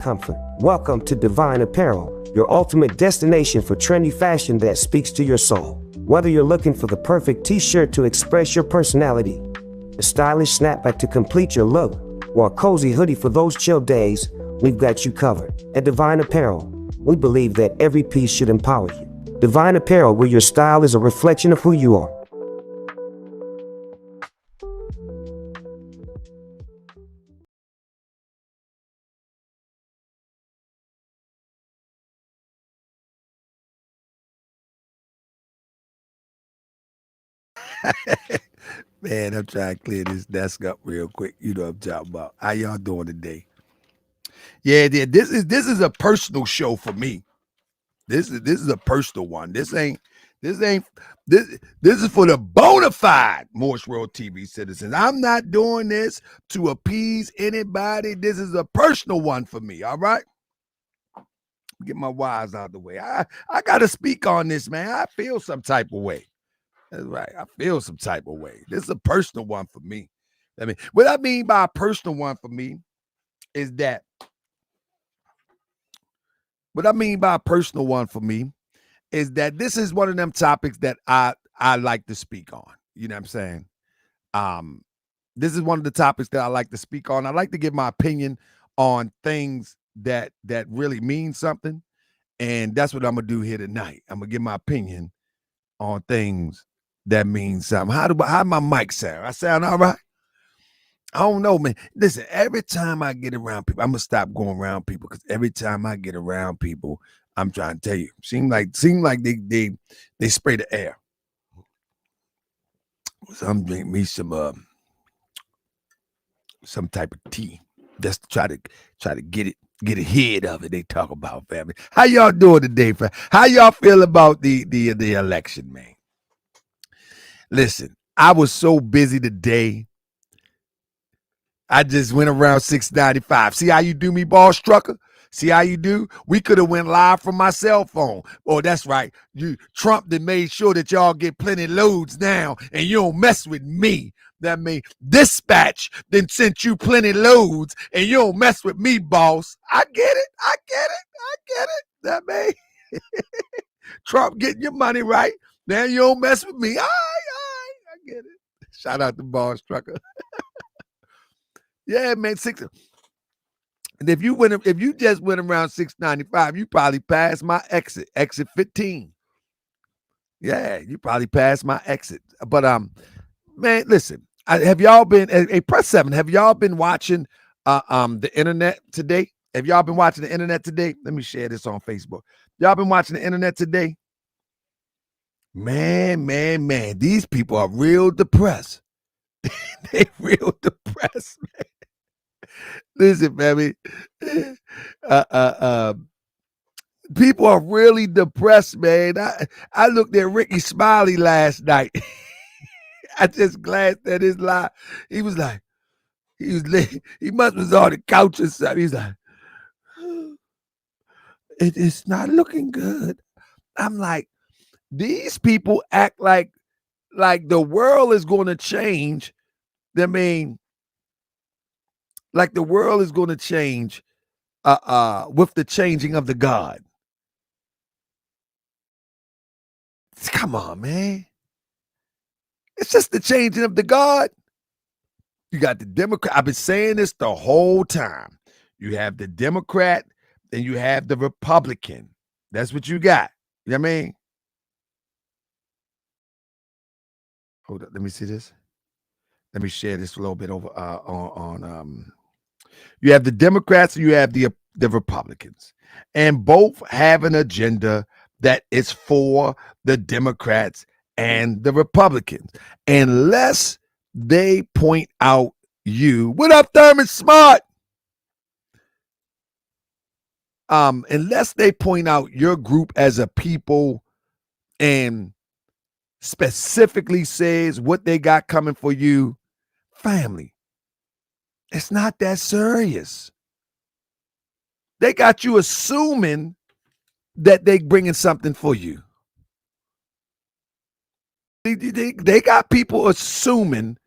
comfort. Welcome to Divine Apparel, your ultimate destination for trendy fashion that speaks to your soul. Whether you're looking for the perfect t-shirt to express your personality, a stylish snapback to complete your look, or a cozy hoodie for those chill days, we've got you covered. At Divine Apparel, we believe that every piece should empower you. Divine Apparel, where your style is a reflection of who you are. Man, I'm trying to clear this desk up real quick. You know what I'm talking about. How y'all doing today? Yeah, this is a personal show for me. This is a personal one. This this is for the bona fide Morse World TV citizens. I'm not doing this to appease anybody. This is a personal one for me. All right. Get my wires out the way. I gotta speak on this, man. I feel some type of way. That's right. I feel some type of way. This is a personal one for me. I mean, what I mean by a personal one for me is that this is one of them topics that I like to speak on. You know what I'm saying? This is one of the topics that I like to speak on. I like to give my opinion on things that really mean something. And that's what I'm gonna do here tonight. I'm gonna give my opinion on things that means something. How my mic sound? I sound all right? I don't know, man. Listen, every time I get around people, I'm gonna stop going around people because every time I get around people, I'm trying to tell you, seem like they spray the air. So I'm drinking me some type of tea just to try to get ahead of it. They talk about, family. How y'all doing today, fam? How y'all feel about the election, man? Listen, I was so busy today. I just went around 695. See how you do me, Ball Strucker? See how you do? We could have went live from my cell phone. Oh, that's right. Trump that made sure that y'all get plenty loads now, and you don't mess with me. That means Dispatch then sent you plenty loads, and you don't mess with me, boss. I get it. That means Trump getting your money right. Now you don't mess with me. I get it. Shout out to Ball Strucker. Yeah, man. And if you just went around 695, you probably passed my exit 15. Yeah, you probably passed my exit. But man, listen. Have y'all been Press 7? Have y'all been watching the internet today? Have y'all been watching the internet today? Let me share this on Facebook. Y'all been watching the internet today? Man. These people are real depressed. They real depressed, man. Listen, baby. People are really depressed, man. I looked at Ricky Smiley last night. I just glanced at his live. He was like, he must was on the couch or something. He's like, it's not looking good. I'm like, these people act like the world is going to change. I mean, like the world is going to change with the changing of the God. Come on, man. It's just the changing of the God. You got the Democrat. I've been saying this the whole time. You have the Democrat, and you have the Republican. That's what you got. You know what I mean? Hold up. Let me see this. Let me share this a little bit over on you have the Democrats and you have the Republicans. And both have an agenda that is for the Democrats and the Republicans. Unless they point out you. What up, Thurman Smart? Unless they point out your group as a people and specifically says what they got coming for you, family, it's not that serious. They got you assuming that they bringing something for you. They got people assuming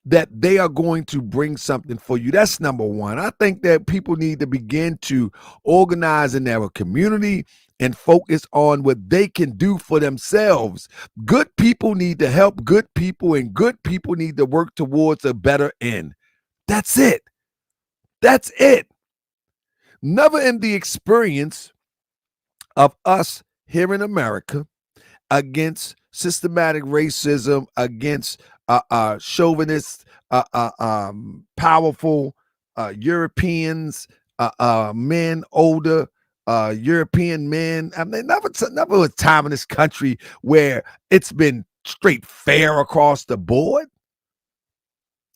that they are going to bring something for you. That's number one. I think that people need to begin to organize in their community and focus on what they can do for themselves. Good people need to help good people, and good people need to work towards a better end. That's it. That's it. Never in the experience of us here in America against systematic racism, against chauvinist, powerful Europeans, men, older European men. I mean, never a time in this country where it's been straight fair across the board.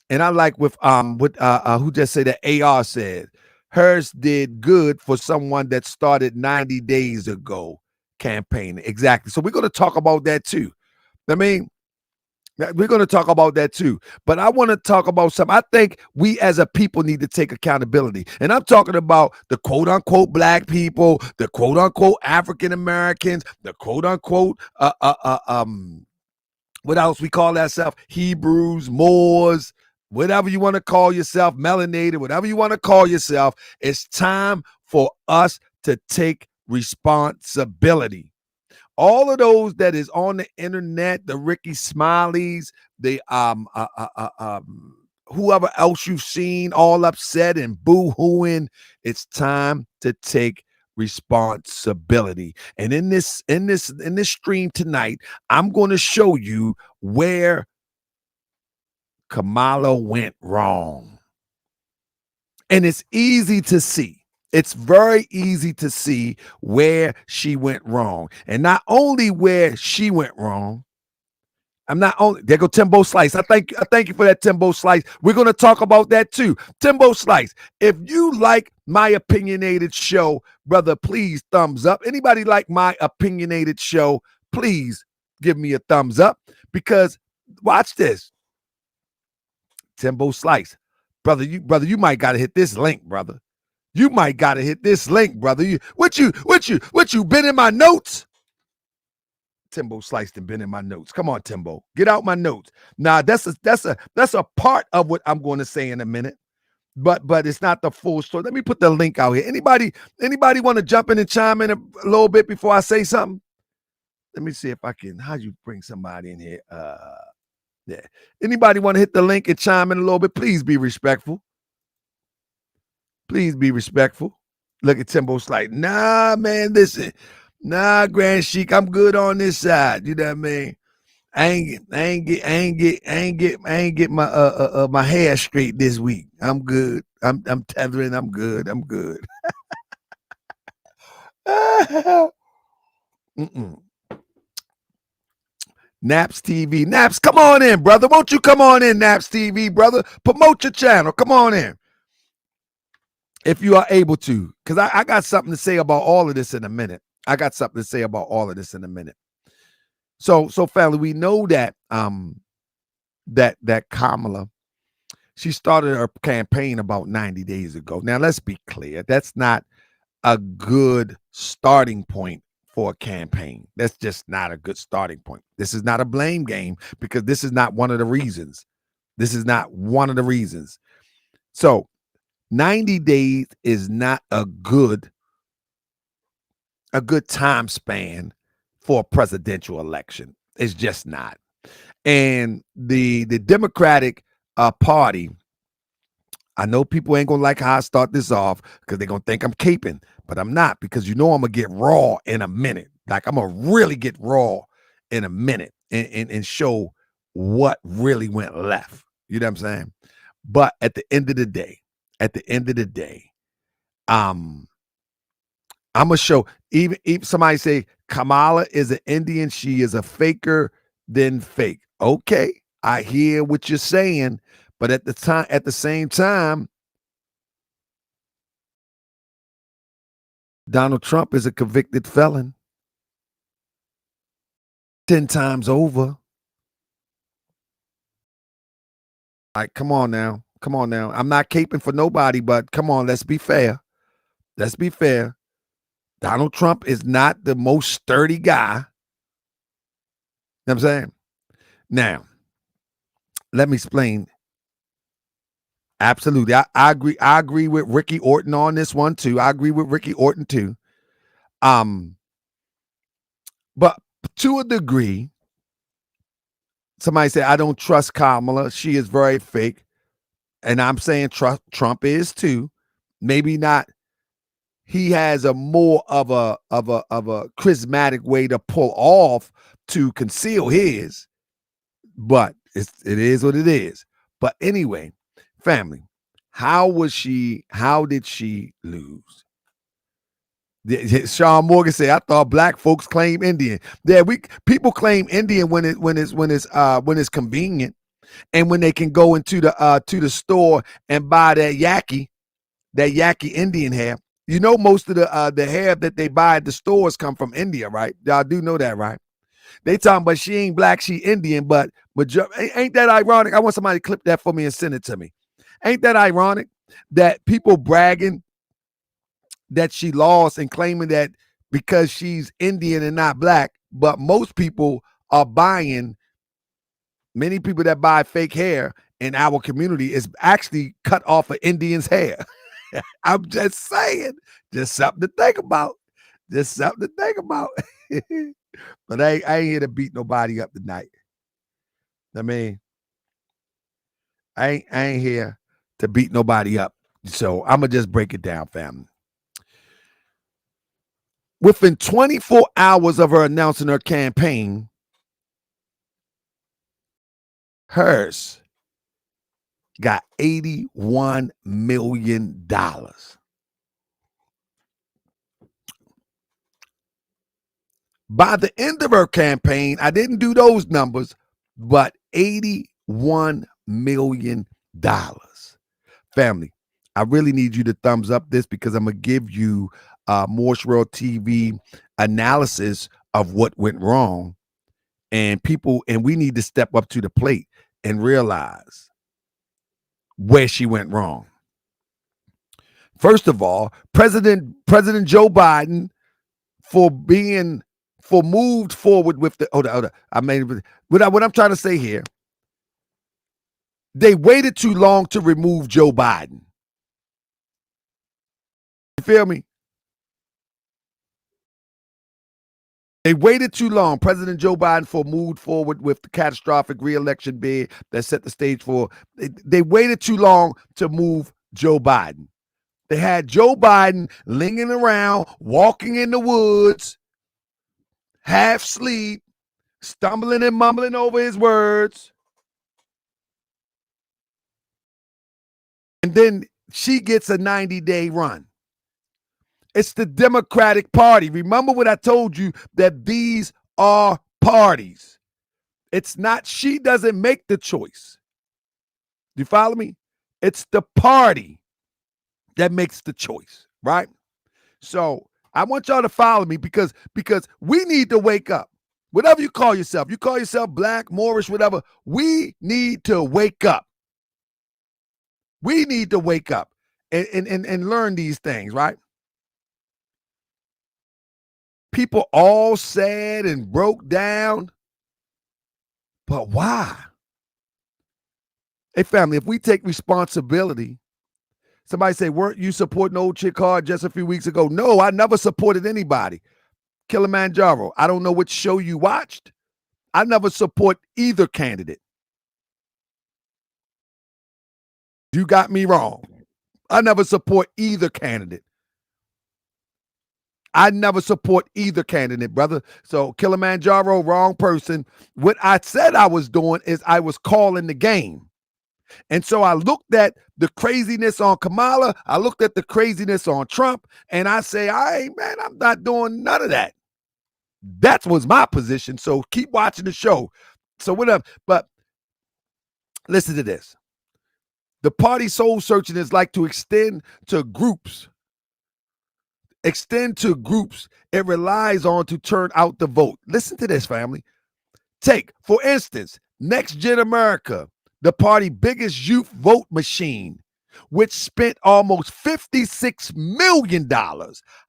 And I like with who just said that AR said, hers did good for someone that started 90 days ago campaigning. Exactly. So we're going to talk about that too. I mean, we're going to talk about that too. But I want to talk about something. I think we as a people need to take accountability. And I'm talking about the quote unquote black people, the quote unquote African Americans, the quote unquote what else we call ourselves? Hebrews, Moors, whatever you want to call yourself, melanated, whatever you want to call yourself. It's time for us to take responsibility. All of those that is on the internet, the Ricky Smileys, the whoever else you've seen all upset and boo-hooing, it's time to take responsibility. And in this stream tonight, I'm going to show you where Kamala went wrong. And it's easy to see. It's very easy to see where she went wrong. And not only where she went wrong, there go Timbo Slice. I thank you for that, Timbo Slice. We're going to talk about that too. Timbo Slice, if you like my opinionated show, brother, please thumbs up. Anybody like my opinionated show, please give me a thumbs up, because watch this. Timbo Slice. Brother, you might got to hit this link, brother. You might got to hit this link, brother. What you been in my notes? Timbo Sliced and been in my notes. Come on, Timbo. Get out my notes. Now, that's a part of what I'm going to say in a minute. But it's not the full story. Let me put the link out here. Anybody want to jump in and chime in a little bit before I say something? Let me see if I can. How you bring somebody in here? Yeah. Anybody want to hit the link and chime in a little bit? Please be respectful. Please be respectful. Look at Timbo's like, nah, man, listen. Nah, Grand Sheik, I'm good on this side. You know what I mean? I ain't get my my hair straight this week. I'm good. I'm tethering. I'm good. I'm good. Naps TV. Naps, come on in, brother. Won't you come on in, Naps TV, brother? Promote your channel. Come on in. If you are able to, because I got something to say about all of this in a minute. So family, we know that that Kamala, she started her campaign about 90 days ago. Now, let's be clear. That's not a good starting point for a campaign. That's just not a good starting point. This is not a blame game, because this is not one of the reasons. So 90 days is not a good time span for a presidential election. It's just not. And the Democratic Party, I know people ain't gonna like how I start this off, because they're gonna think I'm caping, but I'm not, because I'm gonna get raw in a minute. Like, I'm gonna really get raw in a minute and show what really went left. You know what I'm saying? But at the end of the day, I'm gonna show, even somebody say Kamala is an Indian, she is a faker than fake. Okay, I hear what you're saying, but at the same time, Donald Trump is a convicted felon 10 times over. Like, come on now. I'm not caping for nobody, but come on, let's be fair. Donald Trump is not the most sturdy guy. You know what I'm saying? Now, let me explain Absolutely. I agree. I agree with Ricky Orton on this one too. I agree with Ricky Orton too. But to a degree, somebody said, I don't trust Kamala. She is very fake. And I'm saying Trump is too. Maybe not. He has a more of a charismatic way to pull off to conceal his, but it is what it is. But anyway, family, how did she lose? Sean Morgan said, I thought black folks claim Indian. Yeah, people claim Indian when it's convenient, and when they can go into the store and buy that yaki Indian hair. You know, most of the hair that they buy at the stores come from India, right? Y'all do know that, right? They talking about she ain't black, she Indian, but ain't that ironic? I want somebody to clip that for me and send it to me. Ain't that ironic that people bragging that she lost and claiming that because she's Indian and not black, but most people are buying, many people that buy fake hair in our community is actually cut off of Indians' hair. I'm just saying, just something to think about. Just something to think about. But I ain't here to beat nobody up tonight. I mean, I ain't here to beat nobody up. So I'm going to just break it down, family. Within 24 hours of her announcing her campaign, hers got $81 million. By the end of her campaign, I didn't do those numbers, but $81 million. Family, I really need you to thumbs up this because I'm going to give you Morse World TV analysis of what went wrong. And we need to step up to the plate and realize where she went wrong. First of all, President Joe Biden moved forward with the hold on. I mean, what I'm trying to say here, they waited too long to remove Joe Biden. You feel me? They waited too long. President Joe Biden moved forward with the catastrophic re-election bid that set the stage for. They waited too long to move Joe Biden. They had Joe Biden lingering around, walking in the woods, half asleep, stumbling and mumbling over his words. And then she gets a 90-day run. It's the Democratic Party. Remember what I told you, that these are parties. It's not, she doesn't make the choice. Do you follow me? It's the party that makes the choice, right? So I want y'all to follow me because we need to wake up. Whatever you call yourself black, Moorish, whatever, we need to wake up. We need to wake up and learn these things, right? People all sad and broke down. But why? Hey, family, if we take responsibility, somebody say, weren't you supporting old chick hard just a few weeks ago? No, I never supported anybody. Kilimanjaro, I don't know which show you watched. I never support either candidate. You got me wrong. I never support either candidate. I never support either candidate, brother. So Kilimanjaro, wrong person. What I said I was doing is I was calling the game. And so I looked at the craziness on Kamala. I looked at the craziness on Trump. And I say, I'm not doing none of that. That was my position. So keep watching the show. So whatever. But listen to this. The party soul searching is like to extend to groups. It relies on to turn out the vote. Listen to this, family. Take, for instance, Next Gen America, the party biggest youth vote machine, which spent almost $56 million,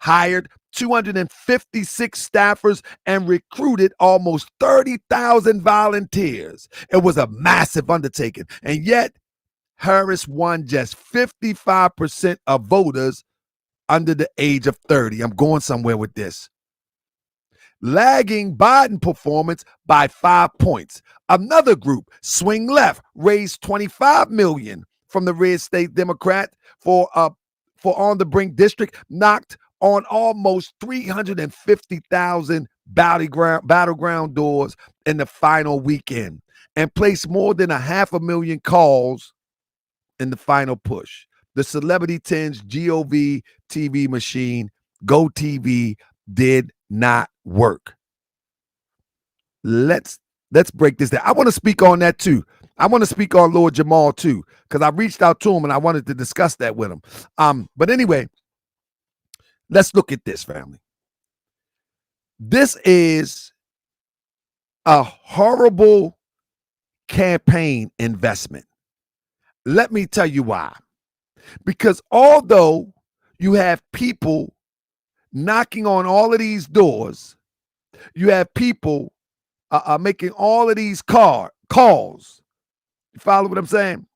hired 256 staffers, and recruited almost 30,000 volunteers. It was a massive undertaking. And yet, Harris won just 55% of voters under the age of 30. I'm going somewhere with this. Lagging Biden performance by 5 points. Another group, Swing Left, raised $25 million from the red state Democrat for on the brink district, knocked on almost 350,000 battleground doors in the final weekend, and placed more than 500,000 calls in the final push. The Celebrity 10's GOV TV machine, Go TV, did not work. Let's break this down. I want to speak on that too. I want to speak on Lord Jamal too, because I reached out to him and I wanted to discuss that with him. But anyway, let's look at this, family. This is a horrible campaign investment. Let me tell you why. Because although you have people knocking on all of these doors, you have people making all of these calls. You follow what I'm saying?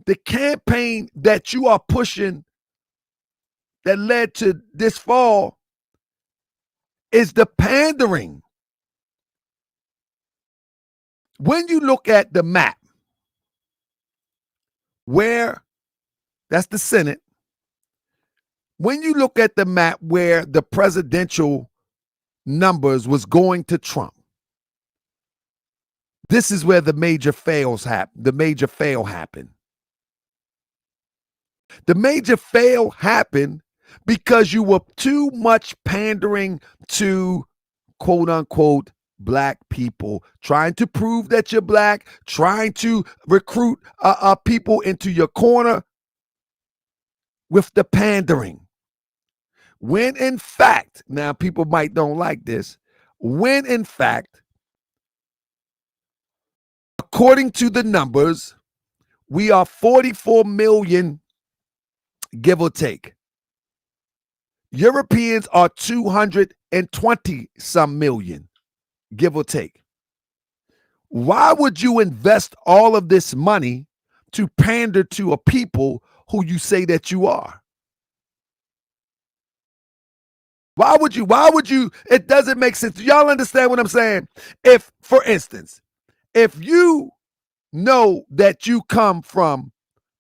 The campaign that you are pushing that led to this fall is the pandering. When you look at the map, where that's the Senate, when you look at the map where the presidential numbers was going to Trump, this is where the major fail happened. The major fail happened because you were too much pandering to quote unquote black people, trying to prove that you're black, trying to recruit people into your corner with the pandering. When in fact, now people might don't like this, when in fact, according to the numbers, we are 44 million, give or take. Europeans are 220 some million, give or take. Why would you invest all of this money to pander to a people who you say that you are? Why would you? It doesn't make sense. Y'all understand what I'm saying? If, for instance, if you know that you come from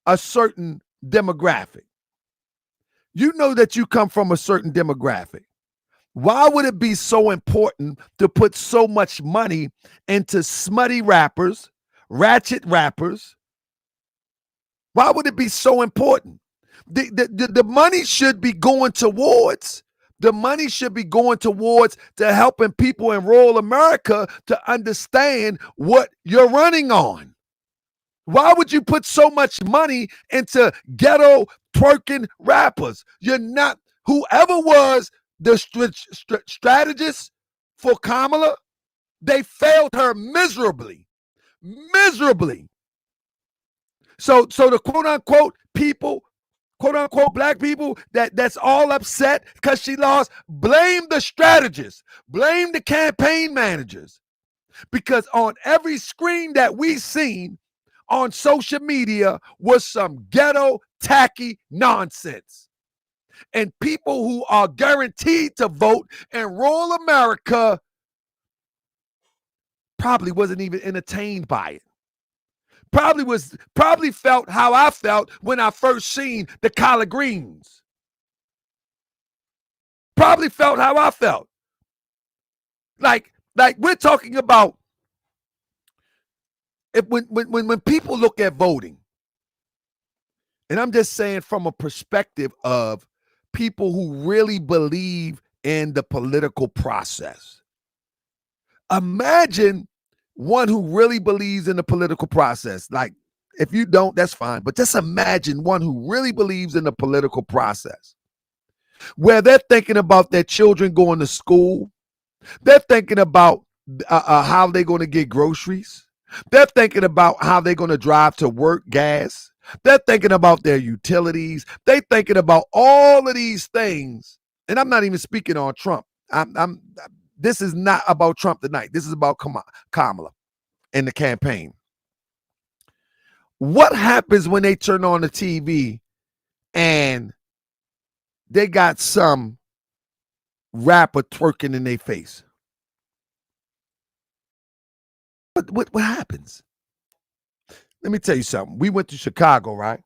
a certain demographic, why would it be so important to put so much money into smutty rappers, ratchet rappers? Why would it be so important? The money should be going towards to helping people in rural America to understand what you're running on. Why would you put so much money into ghetto twerking rappers? You're not, whoever was the strategist for Kamala, they failed her miserably. So the quote unquote people, quote unquote black people that's all upset because she lost, blame the strategists, blame the campaign managers. Because on every screen that we seen on social media was some ghetto tacky nonsense. And people who are guaranteed to vote in rural America probably wasn't even entertained by it. Probably felt how I felt when I first seen the collard greens. Probably felt how I felt. Like we're talking about when people look at voting, and I'm just saying from a perspective of people who really believe in the political process. Imagine one who really believes in the political process. Like, if you don't, that's fine. But just imagine one who really believes in the political process, where they're thinking about their children going to school. They're thinking about how they're going to get groceries. They're thinking about how they're going to drive to work, gas. They're thinking about their utilities. They're thinking about all of these things. And I'm not even speaking on Trump. This is not about Trump tonight. This is about Kamala and the campaign. What happens when they turn on the TV and they got some rapper twerking in their face? What happens? Let me tell you something. We went to Chicago, right?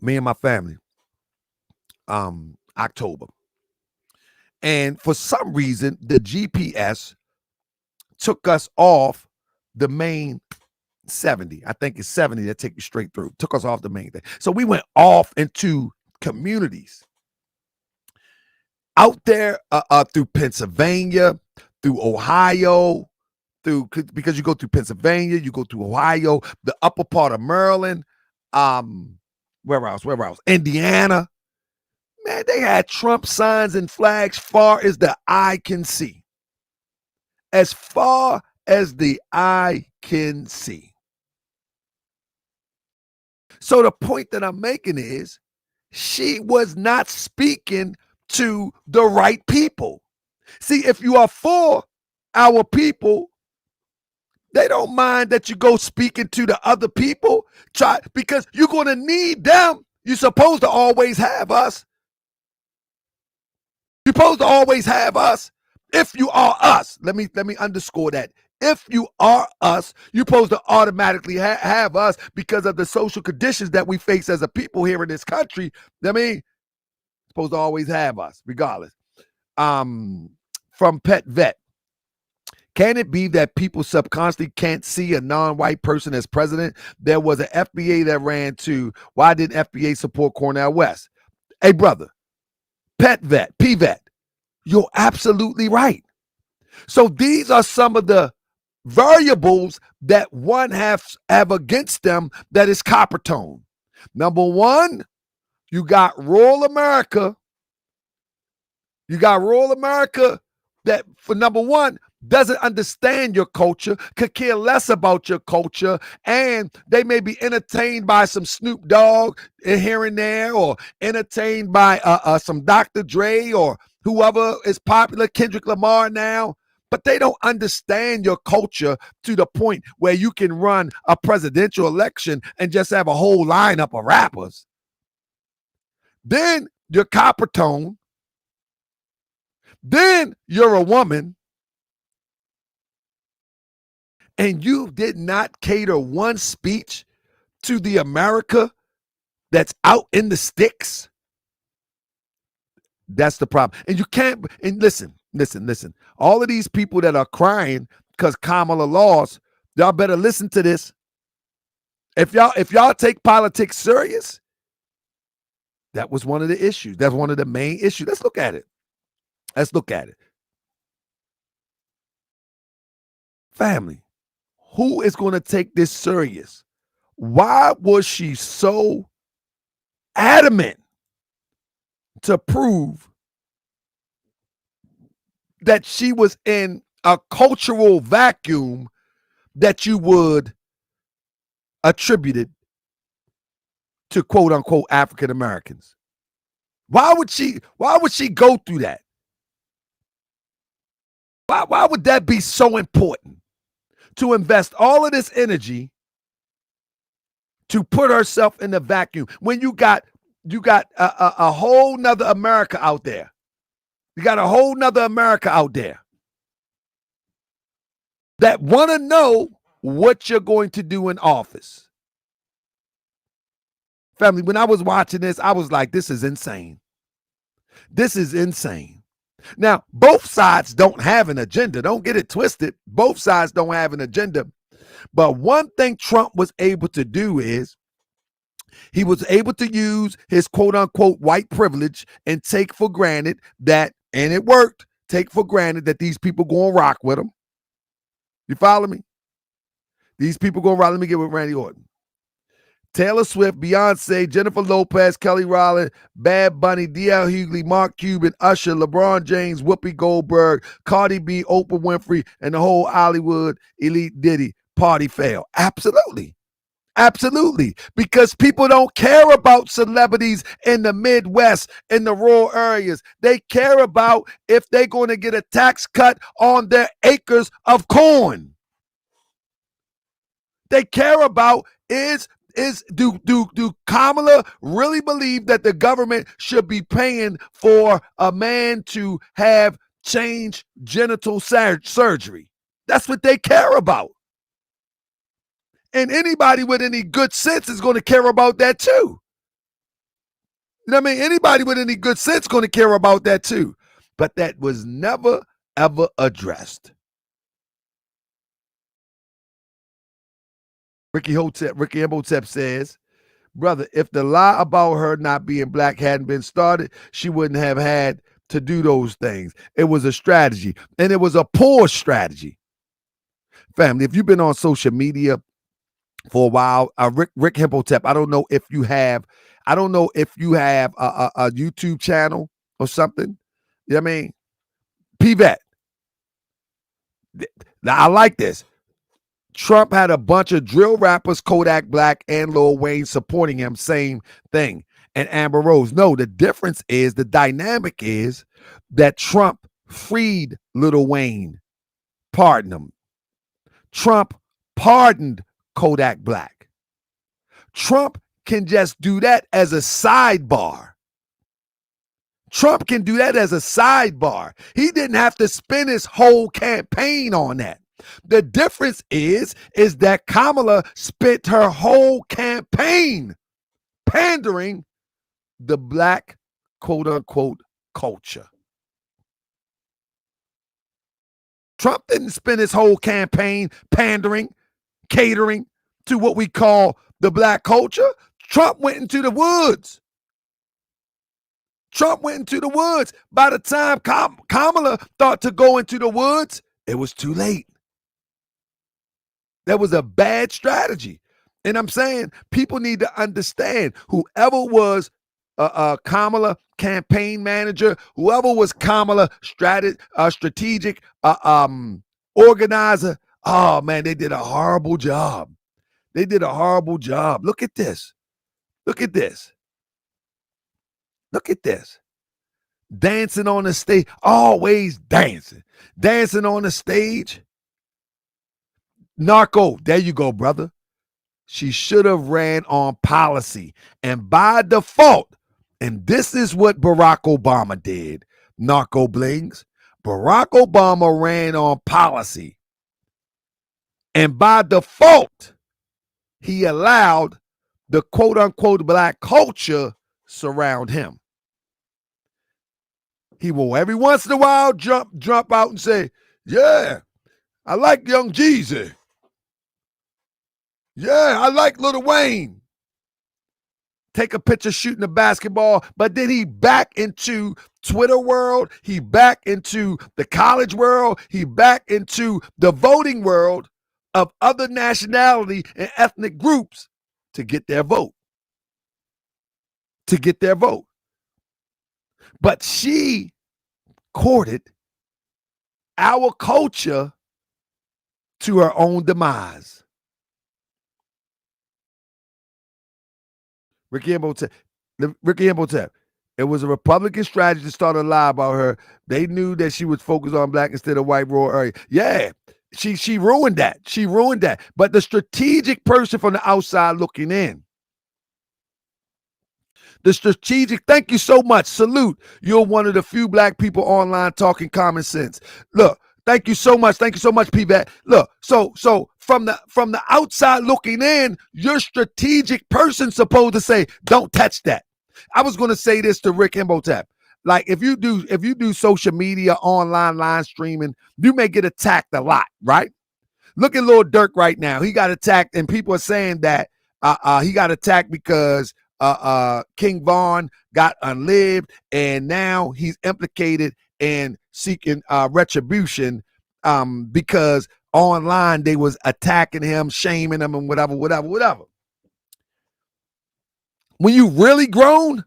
Me and my family. October. And for some reason, the GPS took us off the main 70. I think it's 70 that take you straight through. Took us off the main thing. So we went off into communities out there through Pennsylvania, through Ohio, because you go through Pennsylvania, you go through Ohio, the upper part of Maryland, where else? Indiana. Man, they had Trump signs and flags far as the eye can see. As far as the eye can see. So the point that I'm making is she was not speaking to the right people. See, if you are for our people, they don't mind that you go speaking to the other people. Because you're going to need them. You're supposed to always have us. You're supposed to always have us. If you are us, let me underscore that. If you are us, you're supposed to automatically have us because of the social conditions that we face as a people here in this country. I mean, supposed to always have us, regardless. From Pet Vet. Can it be that people subconsciously can't see a non-white person as president? There was an FBA that ran to, why didn't FBA support Cornel West? Hey, brother, Pet Vet, P-Vet, you're absolutely right. So these are some of the variables that one have against them that is copper tone. Number one, you got rural America. You got rural America that, for number one, doesn't understand your culture, could care less about your culture, and they may be entertained by some Snoop Dogg here and there, or entertained by some Dr. Dre or whoever is popular, Kendrick Lamar now, but they don't understand your culture to the point where you can run a presidential election and just have a whole lineup of rappers. Then you're copper tone. Then you're a woman. And you did not cater one speech to the America that's out in the sticks. That's the problem. And you can't, and listen. All of these people that are crying because Kamala lost, y'all better listen to this. If y'all take politics serious, that was one of the issues. That's one of the main issues. Let's look at it. Family. Who is going to take this serious? Why was she so adamant to prove that she was in a cultural vacuum that you would attribute it to quote unquote African Americans? Why would she go through that? Why would that be so important? To invest all of this energy to put herself in the vacuum when you got a whole nother America out there. You got a whole nother America out there that want to know what you're going to do in office. Family, when I was watching this, I was like, this is insane. This is insane. Now, both sides don't have an agenda. Don't get it twisted. Both sides don't have an agenda. But one thing Trump was able to do is he was able to use his quote unquote white privilege and take for granted that, and it worked, take for granted that these people going to rock with him. You follow me? These people going to rock. Let me get with Randy Orton. Taylor Swift, Beyonce, Jennifer Lopez, Kelly Rowland, Bad Bunny, D.L. Hughley, Mark Cuban, Usher, LeBron James, Whoopi Goldberg, Cardi B, Oprah Winfrey, and the whole Hollywood elite Diddy party fail. Absolutely. Absolutely. Because people don't care about celebrities in the Midwest, in the rural areas. They care about if they're going to get a tax cut on their acres of corn. they care about is do Kamala really believe that the government should be paying for a man to have change genital surgery? That's what they care about. And anybody with any good sense is going to care about that too. You know what I mean? Anybody with any good sense is going to care about that too. But that was never, ever addressed. Ricky Imhotep says, brother, if the lie about her not being black hadn't been started, she wouldn't have had to do those things. It was a strategy, and it was a poor strategy. Family, if you've been on social media for a while, Rick Imhotep, I don't know if you have a YouTube channel or something. You know what I mean? PVET. Now, I like this. Trump had a bunch of drill rappers, Kodak Black and Lil Wayne, supporting him. Same thing. And Amber Rose. No, the difference is, the dynamic is that Trump freed Lil Wayne, pardoned him. Trump pardoned Kodak Black. Trump can just do that as a sidebar. Trump can do that as a sidebar. He didn't have to spend his whole campaign on that. The difference is that Kamala spent her whole campaign pandering the black, quote unquote, culture. Trump didn't spend his whole campaign pandering, catering to what we call the black culture. Trump went into the woods. By the time Kamala thought to go into the woods, it was too late. That was a bad strategy. And I'm saying people need to understand, whoever was Kamala campaign manager, whoever was Kamala strategic organizer, oh man, they did a horrible job. Look at this. Dancing on the stage, always dancing on the stage. Narco, there you go, brother. She should have ran on policy. And by default, and this is what Barack Obama did, narco blings. Barack Obama ran on policy. And by default, he allowed the quote unquote black culture surround him. He will every once in a while jump out and say, yeah, I like Young Jeezy. Yeah, I like Lil Wayne. Take a picture shooting a basketball, but then he back into Twitter world. He back into the college world. He back into the voting world of other nationality and ethnic groups to get their vote. But she courted our culture to her own demise. Ricky Imhotep. It was a Republican strategy to start a lie about her. They knew that she was focused on black instead of white rural area. Yeah, she ruined that. But the strategic person from the outside looking in. Thank you so much. Salute. You're one of the few black people online talking common sense. Look, thank you so much, P-Vat. Look, so from the outside looking in, your strategic person supposed to say, don't touch that. I was going to say this to Rick Imhotep. Like, if you do social media, online, line streaming, you may get attacked a lot, right? Look at Lil Durk right now. He got attacked, and people are saying that he got attacked because King Von got unlived, and now he's implicated in seeking retribution because online they was attacking him, shaming him, and whatever. When you really grown,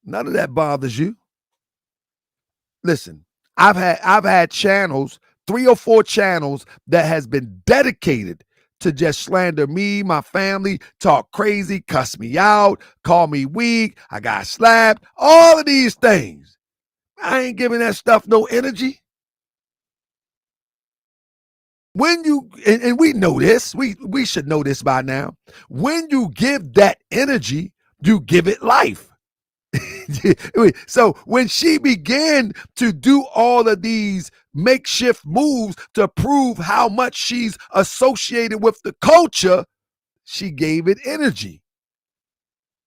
none of that bothers you. Listen, I've had channels, 3 or 4 channels that has been dedicated to just slander me, my family, talk crazy, cuss me out, call me weak, I got slapped, all of these things. I ain't giving that stuff no energy. When you, and we know this, we should know this by now. When you give that energy, you give it life. So when she began to do all of these makeshift moves to prove how much she's associated with the culture, she gave it energy.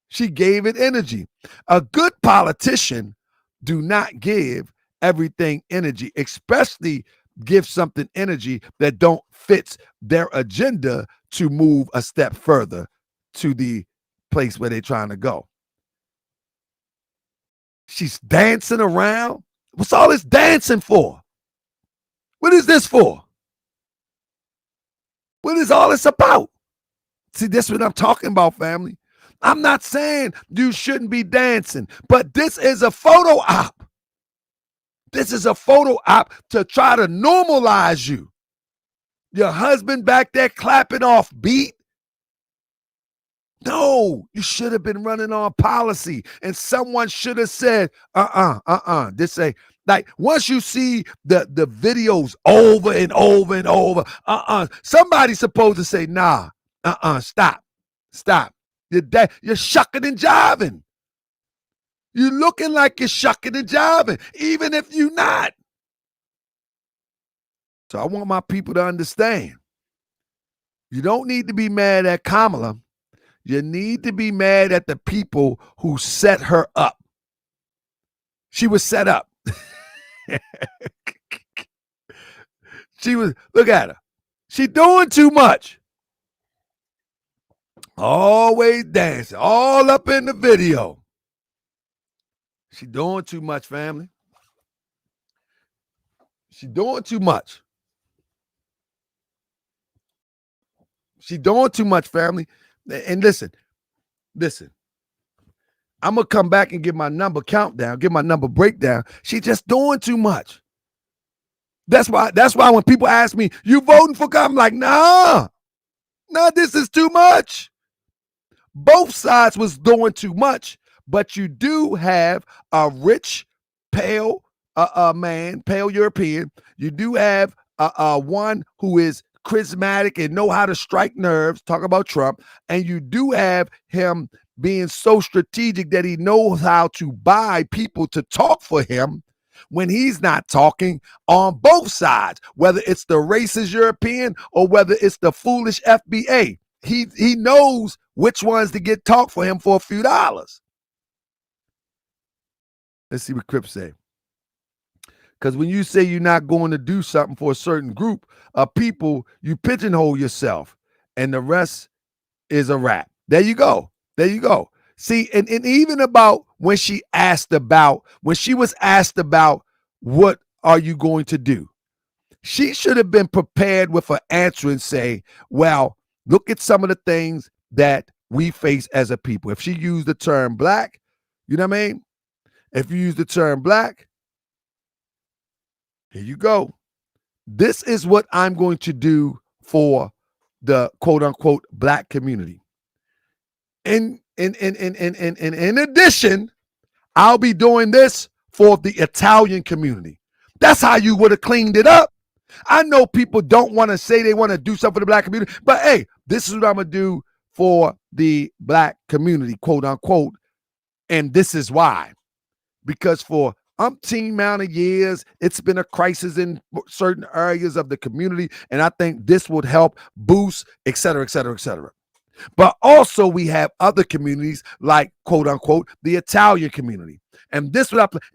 She gave it energy. A good politician do not give everything energy, especially give something energy that don't fits their agenda to move a step further to the place where they're trying to go. She's dancing around. What's all this dancing for? What is this for? What is all this about? See, this is what I'm talking about, family. I'm not saying you shouldn't be dancing, but this is a photo op. This is a photo op to try to normalize you. Your husband back there clapping off beat. No, you should have been running on policy, and someone should have said, This ain't like once you see the videos over and over and over, somebody's supposed to say, nah, stop. You're shucking and jiving. You're looking like you're shucking and jiving, even if you're not. So I want my people to understand. You don't need to be mad at Kamala. You need to be mad at the people who set her up. She was set up. Look at her. She doing too much. Always dancing, all up in the video. She doing too much, family. She doing too much. She doing too much, family. And listen. I'm going to come back and give my number countdown, give my number breakdown. She just doing too much. That's why when people ask me, you voting for God? I'm like, nah, this is too much. Both sides was doing too much, but you do have a rich, pale man, pale European. You do have one who is charismatic and know how to strike nerves, talk about Trump, and you do have him being so strategic that he knows how to buy people to talk for him when he's not talking on both sides, whether it's the racist European or whether it's the foolish FBA. He knows which ones to get talk for him for a few dollars. Let's see what Crip say. Because when you say you're not going to do something for a certain group of people, you pigeonhole yourself, and the rest is a wrap. There you go. See, and even about when she was asked about what are you going to do, she should have been prepared with an answer and say, well, look at some of the things that we face as a people. If she used the term black, you know what I mean? If you use the term black, here you go. This is what I'm going to do for the quote unquote black community. In addition, I'll be doing this for the Italian community. That's how you would have cleaned it up. I know people don't want to say they want to do something for the black community, but hey, this is what I'm going to do for the black community, quote unquote. And this is why. Because for umpteen amount of years, it's been a crisis in certain areas of the community. And I think this would help boost, et cetera, et cetera, et cetera. But also we have other communities like, quote unquote, the Italian community. And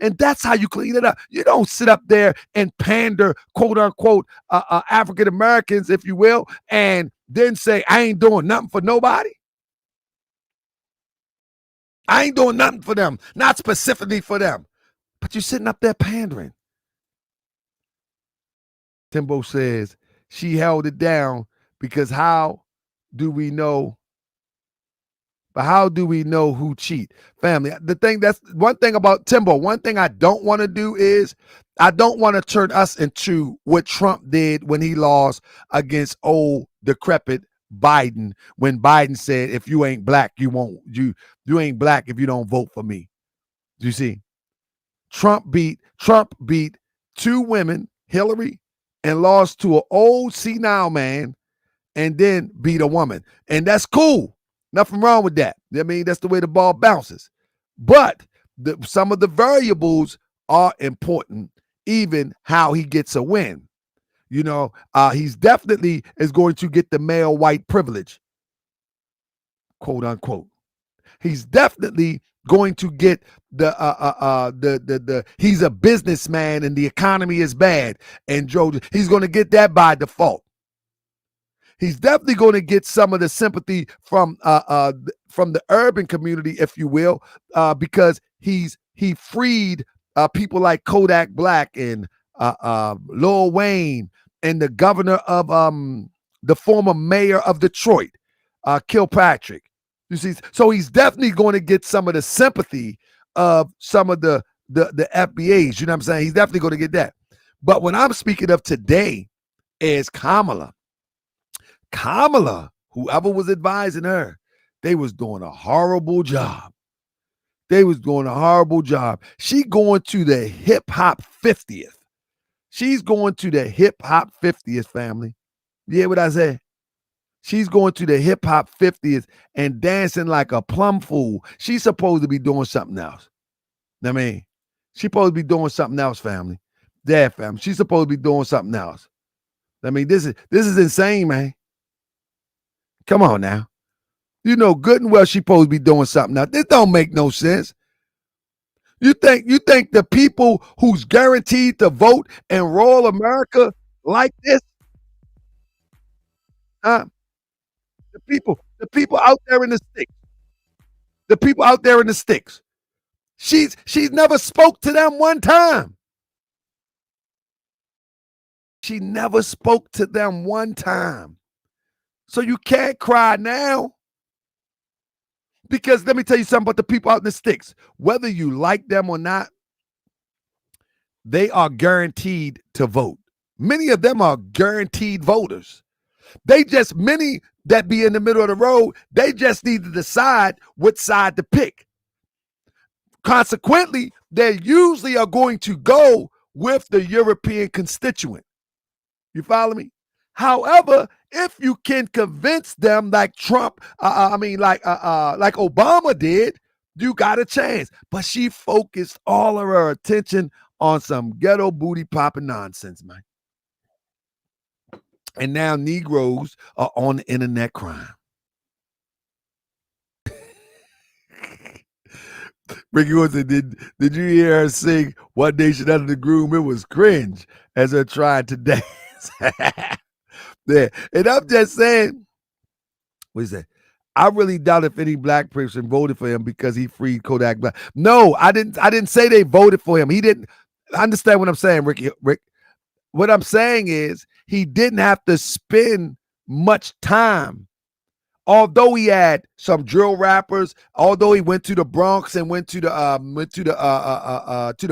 and that's how you clean it up. You don't sit up there and pander, quote unquote, African Americans, if you will, and then say, I ain't doing nothing for nobody. I ain't doing nothing for them, not specifically for them. But you're sitting up there pandering. Timbo says she held it down because how do we know? But how do we know who cheat? Family, that's one thing about Timbo. One thing I don't want to do is I don't want to turn us into what Trump did when he lost against old decrepit Biden, when Biden said, if you ain't black, you ain't black if you don't vote for me. You see? Trump beat two women, Hillary and lost to an old senile man and then beat a woman. And that's cool. Nothing wrong with that. I mean, that's the way the ball bounces. But some of the variables are important, even how he gets a win. You know, he's definitely is going to get the male white privilege, quote unquote. He's definitely going to get the he's a businessman and the economy is bad, and Joe, he's going to get that by default. He's definitely going to get some of the sympathy from the urban community, if you will, because he freed people like Kodak Black and Lil Wayne and the governor of the former mayor of Detroit, Kilpatrick. You see, so he's definitely going to get some of the sympathy of some of the FBAs. You know what I'm saying? He's definitely going to get that. But when I'm speaking of today is Kamala. Kamala, whoever was advising her, they was doing a horrible job. They was doing a horrible job. She going to the hip hop 50th. She's going to the hip hop 50th, family. You hear what I say? She's going to the hip hop 50th and dancing like a plum fool. She's supposed to be doing something else. I mean, she's supposed to be doing something else, family. Yeah, family. She's supposed to be doing something else. I mean, this is insane, man. Come on now. You know good and well she's supposed to be doing something now. This don't make no sense. You think the people who's guaranteed to vote in rural America like this? Huh? The people out there in the sticks. The people out there in the sticks. She's never spoke to them one time. She never spoke to them one time. So you can't cry now. Because let me tell you something about the people out in the sticks. Whether you like them or not, they are guaranteed to vote. Many of them are guaranteed voters. Many that be in the middle of the road, they just need to decide which side to pick. Consequently, they usually are going to go with the European constituent. You follow me? However, if you can convince them like Trump, like Obama did, you got a chance. But she focused all of her attention on some ghetto booty popping nonsense, man. And now Negroes are on the internet crying. Ricky Wilson, did you hear her sing One Nation Under the Groove? It was cringe as her trying to dance. Yeah. And I'm just saying, what is that? I really doubt if any black person voted for him because he freed Kodak Black. No, I didn't say they voted for him. He didn't understand what I'm saying, Rick. What I'm saying is he didn't have to spend much time. Although he had some drill rappers, although he went to the Bronx and went to the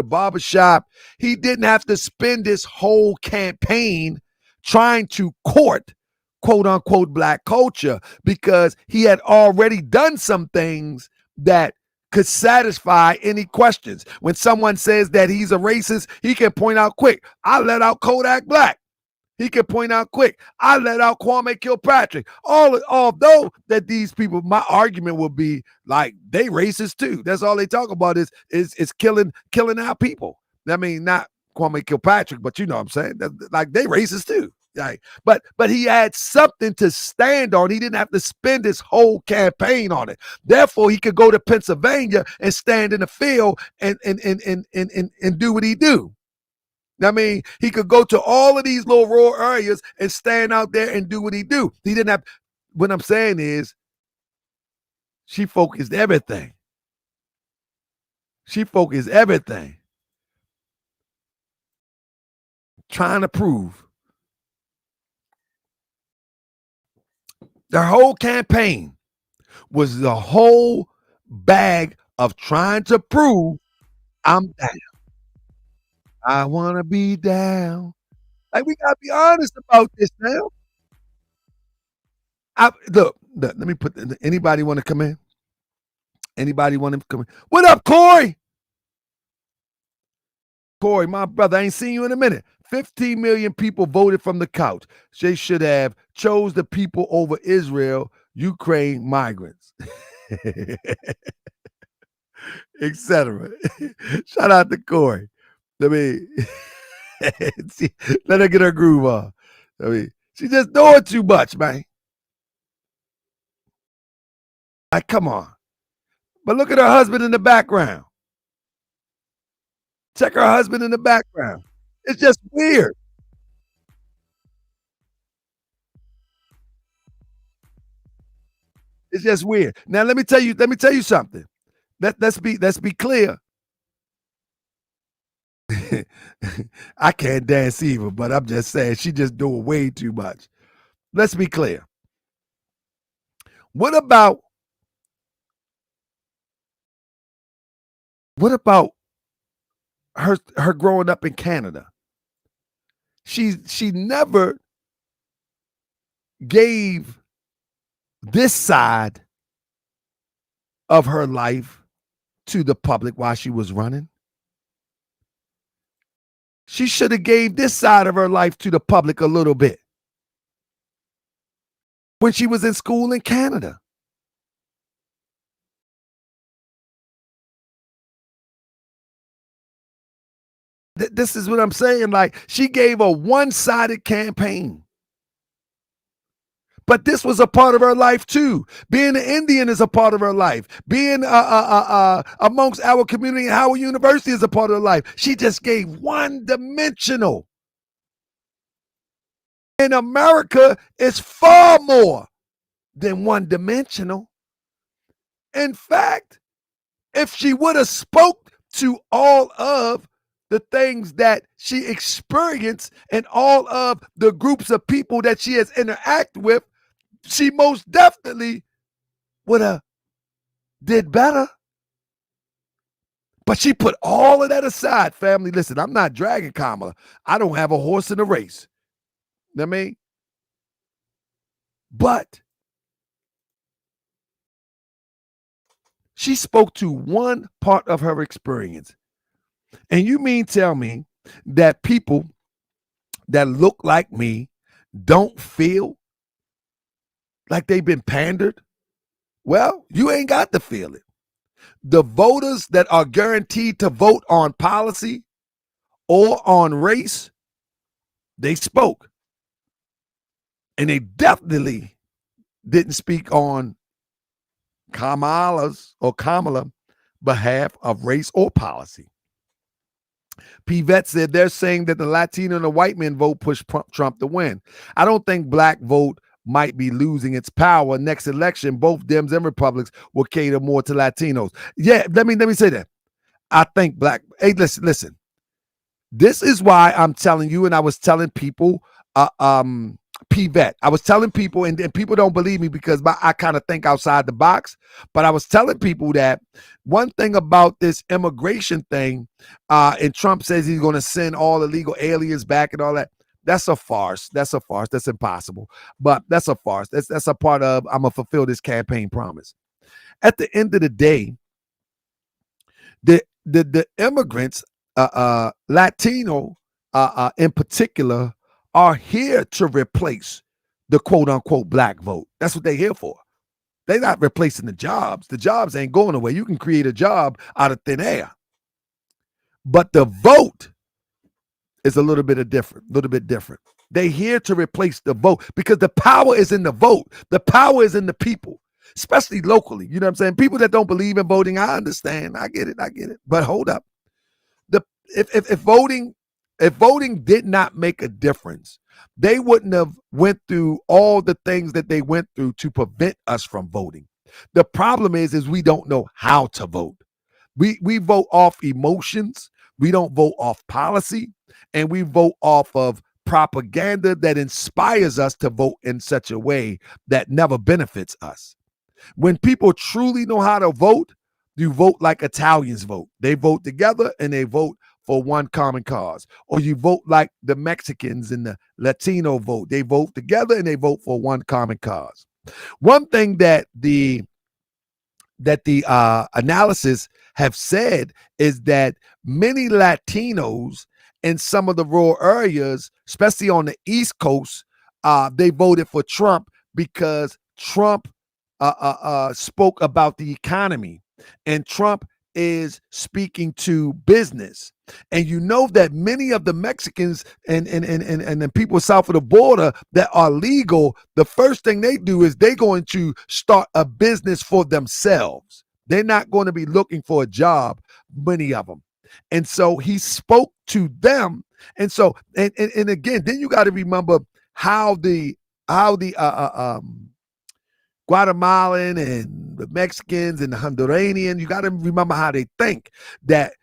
barbershop, he didn't have to spend this whole campaign trying to court quote unquote black culture because he had already done some things that could satisfy any questions. When someone says that he's a racist, he can point out quick, I let out Kodak Black. He can point out quick, I let out Kwame Kilpatrick. Although that these people, my argument will be like they racist too. That's all they talk about is killing our people. I mean, not Kwame Kilpatrick, but you know what I'm saying? Like they racist too. Like, but he had something to stand on. He didn't have to spend his whole campaign on it. Therefore, he could go to Pennsylvania and stand in the field and do what he do. I mean, he could go to all of these little rural areas and stand out there and do what he do. He didn't have. What I'm saying is, she focused everything. She focused everything trying to prove. Their whole campaign was the whole bag of trying to prove I'm down. I want to be down. Like, we got to be honest about this now. Look, let me put, anybody want to come in? Anybody want to come in? What up, Corey? Corey, my brother, I ain't seen you in a minute. 15 million people voted from the couch. They should have chose the people over Israel, Ukraine, migrants, etc. Shout out to Corey. I mean, see, let her get her groove on. I mean, she's just doing too much, man. Like, come on. But look at her husband in the background. Check her husband in the background. It's just weird. It's just weird. Now let me tell you something. Let's be clear. I can't dance either, but I'm just saying she just doing way too much. Let's be clear. What about her growing up in Canada? She never gave this side of her life to the public while she was running. She should have gave this side of her life to the public a little bit when she was in school in Canada. This is what I'm saying. Like, she gave a one-sided campaign. But this was a part of her life too. Being an Indian is a part of her life. Being amongst our community at Howard University is a part of her life. She just gave one-dimensional. In America, it's far more than one-dimensional. In fact, if she would have spoke to all of the things that she experienced and all of the groups of people that she has interacted with, she most definitely would have did better. But she put all of that aside, family. Listen, I'm not dragging Kamala. I don't have a horse in the race. You know what I mean? But she spoke to one part of her experience. And you mean tell me that people that look like me don't feel like they've been pandered? Well, you ain't got to feel it. The voters that are guaranteed to vote on policy or on race, they spoke. And they definitely didn't speak on Kamala behalf of race or policy. Pivette said they're saying that the Latino and the white men vote pushed Trump to win. I don't think black vote might be losing its power. Next election, both Dems and Republicans will cater more to Latinos. Yeah, let me say that. I think black. Hey, listen. This is why I'm telling you, and I was telling people, Pivette. I was telling people, and people don't believe me because I kind of think outside the box. But I was telling people that one thing about this immigration thing, and Trump says he's going to send all illegal aliens back and all that. That's a farce. That's a farce. That's impossible. But that's a farce. That's a part of I'm gonna fulfill this campaign promise. At the end of the day, the immigrants, Latino in particular, are here to replace the quote unquote black vote. That's what they're here for. They're not replacing the jobs. The jobs ain't going away. You can create a job out of thin air. But the vote is a little bit different. They're here to replace the vote because the power is in the vote. The power is in the people, especially locally. You know what I'm saying? People that don't believe in voting, I understand. I get it. But hold up. If voting did not make a difference, they wouldn't have went through all the things that they went through to prevent us from voting. The problem is we don't know how to vote. We vote off emotions. We don't vote off policy, and we vote off of propaganda that inspires us to vote in such a way that never benefits us. When people truly know how to vote, you vote like Italians vote. They vote together and they vote for one common cause. Or you vote like the Mexicans and the Latino vote. They vote together and they vote for one common cause. One thing that the analysis have said is that many Latinos in some of the rural areas, especially on the East Coast, they voted for Trump because Trump spoke about the economy, and Trump is speaking to business. And you know that many of the Mexicans and the people south of the border that are legal, the first thing they do is they're going to start a business for themselves. They're not going to be looking for a job, many of them. And so he spoke to them. And so, and again, then you got to remember how the Guatemalan and the Mexicans and the Honduranian, you got to remember how they think, that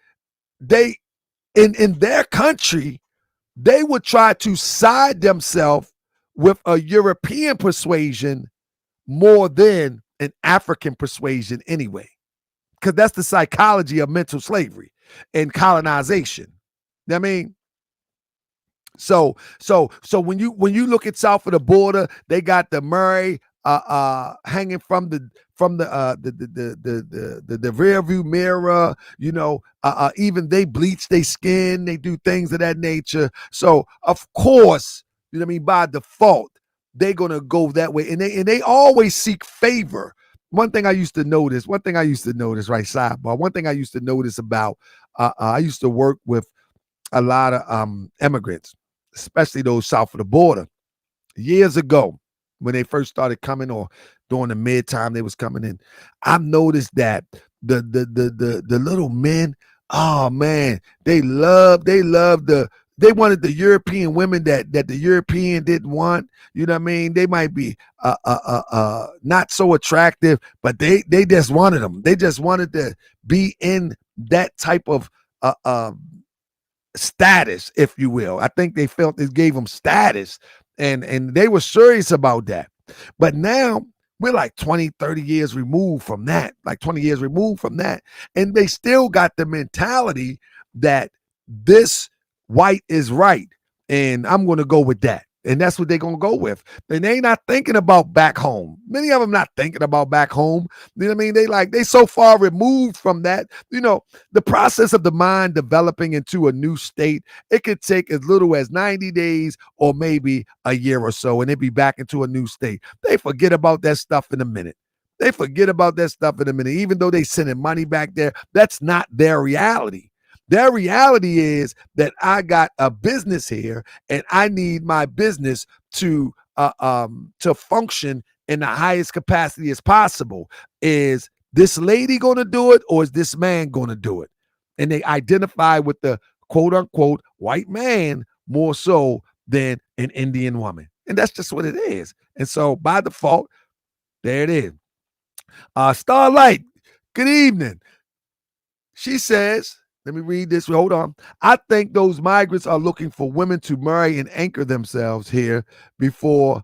they, in their country, they would try to side themselves with a European persuasion more than an African persuasion anyway, because that's the psychology of mental slavery and colonization. You know what I mean? So when you look at south of the border, they got the Murray hanging from the rear view mirror. You know, even they bleach their skin, they do things of that nature. So of course, you know what I mean, by default, they're gonna go that way, and they always seek favor. One thing I used to notice, right, sidebar. One thing I used to notice about, I used to work with a lot of immigrants, especially those south of the border, years ago when they first started coming, or during the mid-time they was coming in. I've noticed that the little men, oh man, they wanted the European women that the European didn't want. You know what I mean? They might be not so attractive, but they just wanted them. They just wanted to be in that type of status, if you will. I think they felt it gave them status, and they were serious about that. But now we're like 20, 30 years removed from that, and they still got the mentality that this white is right, and I'm going to go with that. And that's what they're going to go with. And they not thinking about back home. Many of them not thinking about back home. You know what I mean? They so far removed from that. You know, the process of the mind developing into a new state, it could take as little as 90 days or maybe a year or so, and it be back into a new state. They forget about that stuff in a minute. Even though they sending money back there, that's not their reality. Their reality is that I got a business here, and I need my business to function in the highest capacity as possible. Is this lady going to do it, or is this man going to do it? And they identify with the quote unquote white man more so than an Indian woman. And that's just what it is. And so by default, there it is. Starlight, good evening. She says, let me read this. Hold on. I think those migrants are looking for women to marry and anchor themselves here before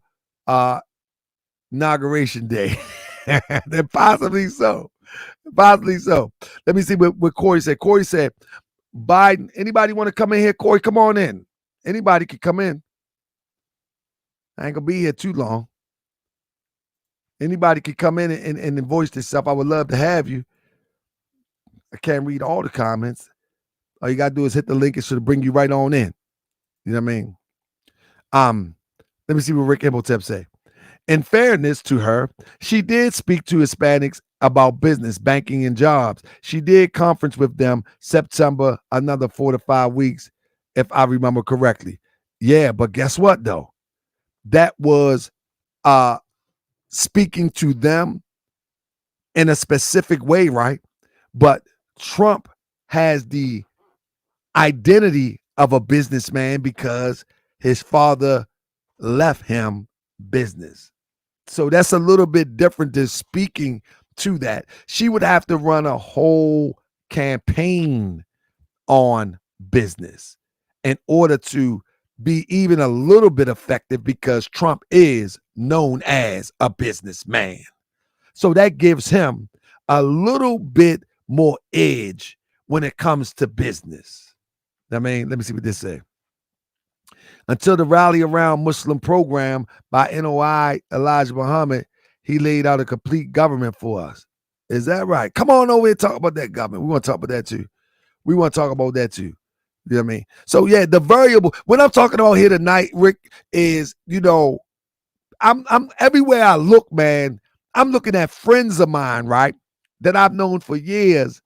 Inauguration Day. Then possibly so. Let me see what Corey said. Corey said, Biden, anybody want to come in here? Corey, come on in. Anybody can come in. I ain't going to be here too long. Anybody can come in and voice themselves. I would love to have you. I can't read all the comments. All you got to do is hit the link. It should bring you right on in. You know what I mean? Let me see what Rick Imhotep say. In fairness to her, she did speak to Hispanics about business, banking, and jobs. She did conference with them September, another 4 to 5 weeks, if I remember correctly. Yeah, but guess what, though? That was speaking to them in a specific way, right? But Trump has the identity of a businessman because his father left him business. So that's a little bit different than speaking to that. She would have to run a whole campaign on business in order to be even a little bit effective, because Trump is known as a businessman. So that gives him a little bit more edge when it comes to business. I mean, let me see what this says. Until the rally around Muslim program by NOI Elijah Muhammad, he laid out a complete government for us. Is that right? Come on over and talk about that, government. We want to talk about that too. We want to talk about that too. You know what I mean? So yeah, the variable. What I'm talking about here tonight, Rick, is I'm everywhere I look, man. I'm looking at friends of mine, right, that I've known for years.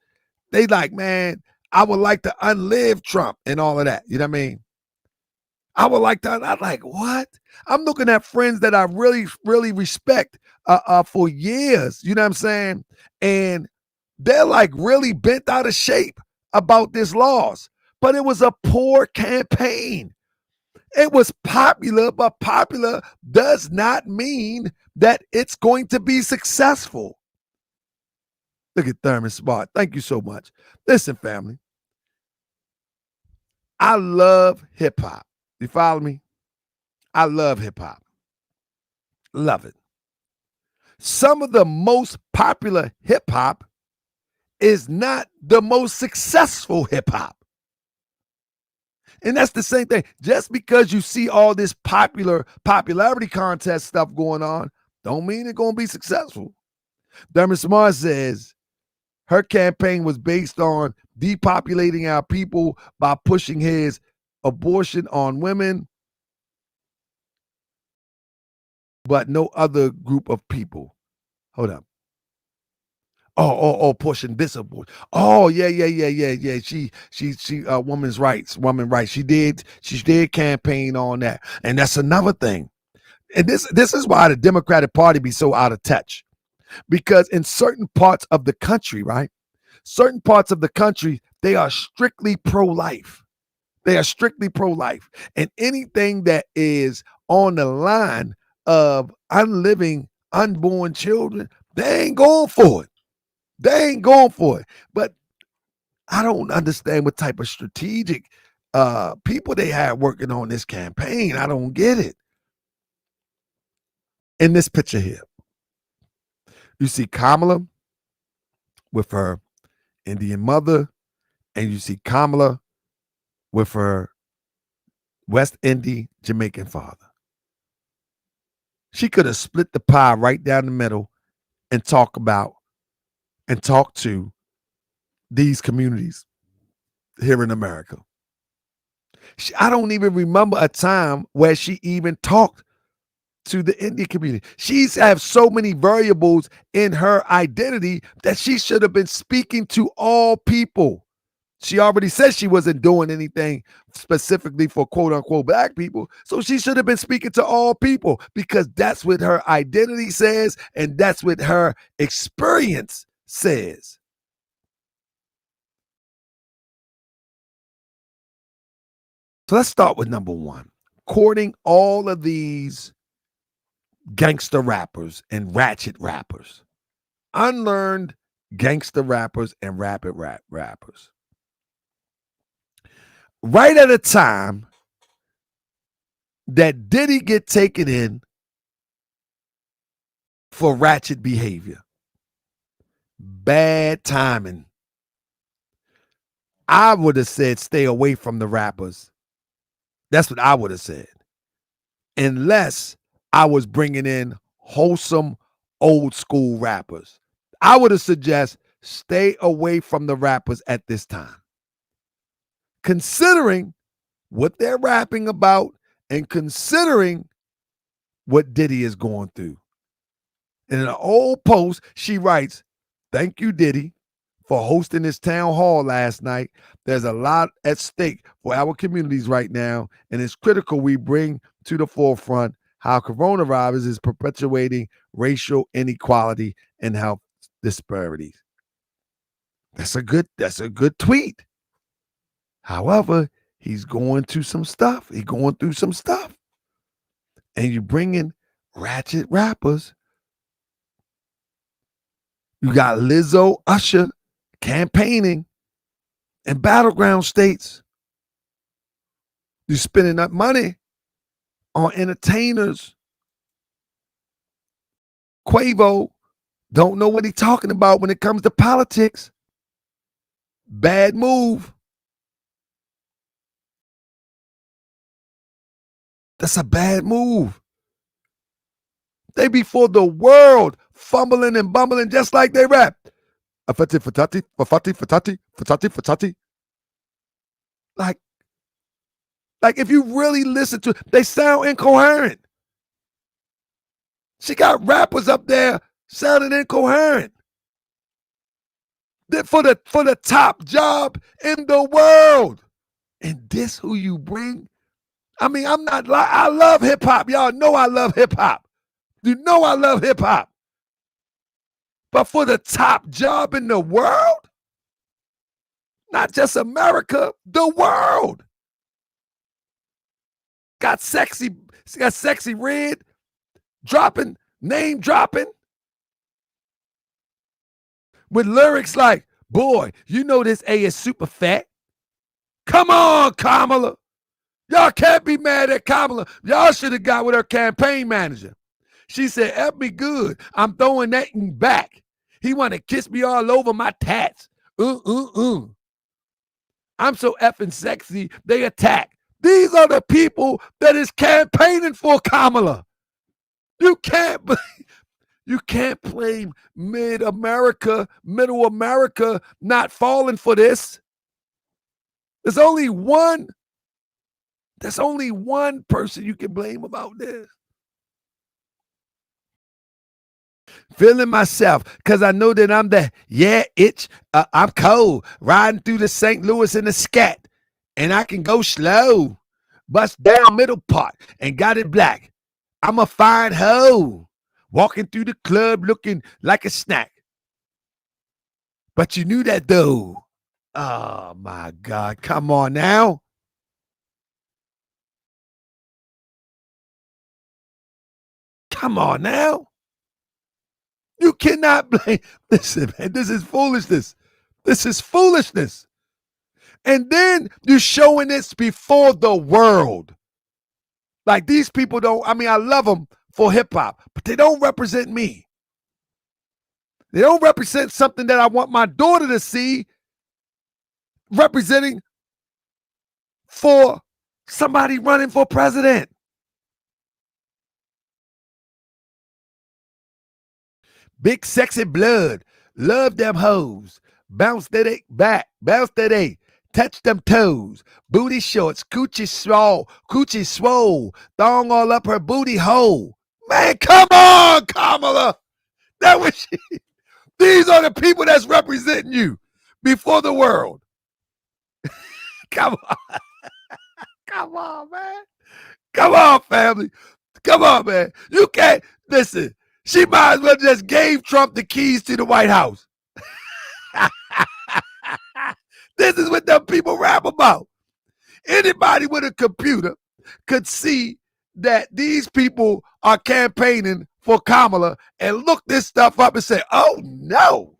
They like, man, I would like to unlive Trump and all of that. You know what I mean? I would like to. I'm like, what? I'm looking at friends that I really, really respect for years. You know what I'm saying? And they're like really bent out of shape about this loss. But it was a poor campaign. It was popular, but popular does not mean that it's going to be successful. Look at Thurman Smart. Thank you so much. Listen, family. I love hip hop. You follow me? I love hip hop. Love it. Some of the most popular hip hop is not the most successful hip hop. And that's the same thing. Just because you see all this popularity contest stuff going on, don't mean it's going to be successful. Thurman Smart says her campaign was based on depopulating our people by pushing his abortion on women, but no other group of people. Hold up. Oh, pushing this abortion. Oh, yeah. She women's rights. She did campaign on that. And that's another thing. And this is why the Democratic Party be so out of touch. Because in certain parts of the country, right? Certain parts of the country, they are strictly pro-life. They are strictly pro-life. And anything that is on the line of unliving unborn children, they ain't going for it. They ain't going for it. But I don't understand what type of strategic people they had working on this campaign. I don't get it. In this picture here, you see Kamala with her Indian mother, and you see Kamala with her West Indian Jamaican father. She could have split the pie right down the middle and talk to these communities here in America. I don't even remember a time where she even talked to the Indian community. She's have so many variables in her identity that she should have been speaking to all people. She already said she wasn't doing anything specifically for quote unquote black people. So she should have been speaking to all people because that's what her identity says and that's what her experience says. So let's start with number one. Courting all of these gangster rappers and ratchet rappers, unlearned gangster rappers and rappers. Right at a time that Diddy get taken in for ratchet behavior. Bad timing. I would have said stay away from the rappers. That's what I would have said. Unless I was bringing in wholesome old school rappers. I would have suggested stay away from the rappers at this time. Considering what they're rapping about and considering what Diddy is going through. In an old post, she writes, "Thank you, Diddy, for hosting this town hall last night. There's a lot at stake for our communities right now, and it's critical we bring to the forefront how coronavirus is perpetuating racial inequality and health disparities." That's a good tweet. However, he's going through some stuff. And you bring in ratchet rappers. You got Lizzo, Usher campaigning in battleground states. You're spending that money on entertainers. Quavo don't know what he's talking about when it comes to politics. Bad move. That's a bad move. They before the world fumbling and bumbling just like they rap. Afati fatati, fafati fatati, fatati fatati. Like if you really listen to, they sound incoherent. She got rappers up there sounding incoherent. For the top job in the world. And this who you bring? I mean, I'm not like, I love hip hop. Y'all know I love hip hop. You know I love hip hop. But for the top job in the world, not just America, the world. Got sexy red dropping, name dropping. With lyrics like, boy, you know this A is super fat. Come on, Kamala. Y'all can't be mad at Kamala. Y'all should have got with her campaign manager. She said, F me good. I'm throwing that back. He want to kiss me all over my tats. I'm so effing sexy, they attack. These are the people that is campaigning for Kamala. You can't blame middle America not falling for this. There's only one person you can blame about this. Feeling myself because I know that I'm the itch. I'm cold, riding through the St. Louis in the scat, and I can go slow, bust down middle part, and got it black. I'm a fine hoe, walking through the club looking like a snack. But you knew that though. Oh my God, come on now. Come on now. You cannot blame. Listen, man, this is foolishness. This is foolishness. And then you're showing this before the world. Like these people don't, I mean, I love them for hip hop, but they don't represent me. They don't represent something that I want my daughter to see representing for somebody running for president. Big sexy blood, love them hoes, bounce that back, bounce that A, touch them toes, booty shorts, coochie swole, thong all up her booty hole. Man, come on, Kamala. That was she. These are the people that's representing you before the world. Come on. Come on, man. Come on, family. Come on, man. You can't, listen. She might as well just gave Trump the keys to the White House. This is what them people rap about. Anybody with a computer could see that these people are campaigning for Kamala and look this stuff up and say, oh no,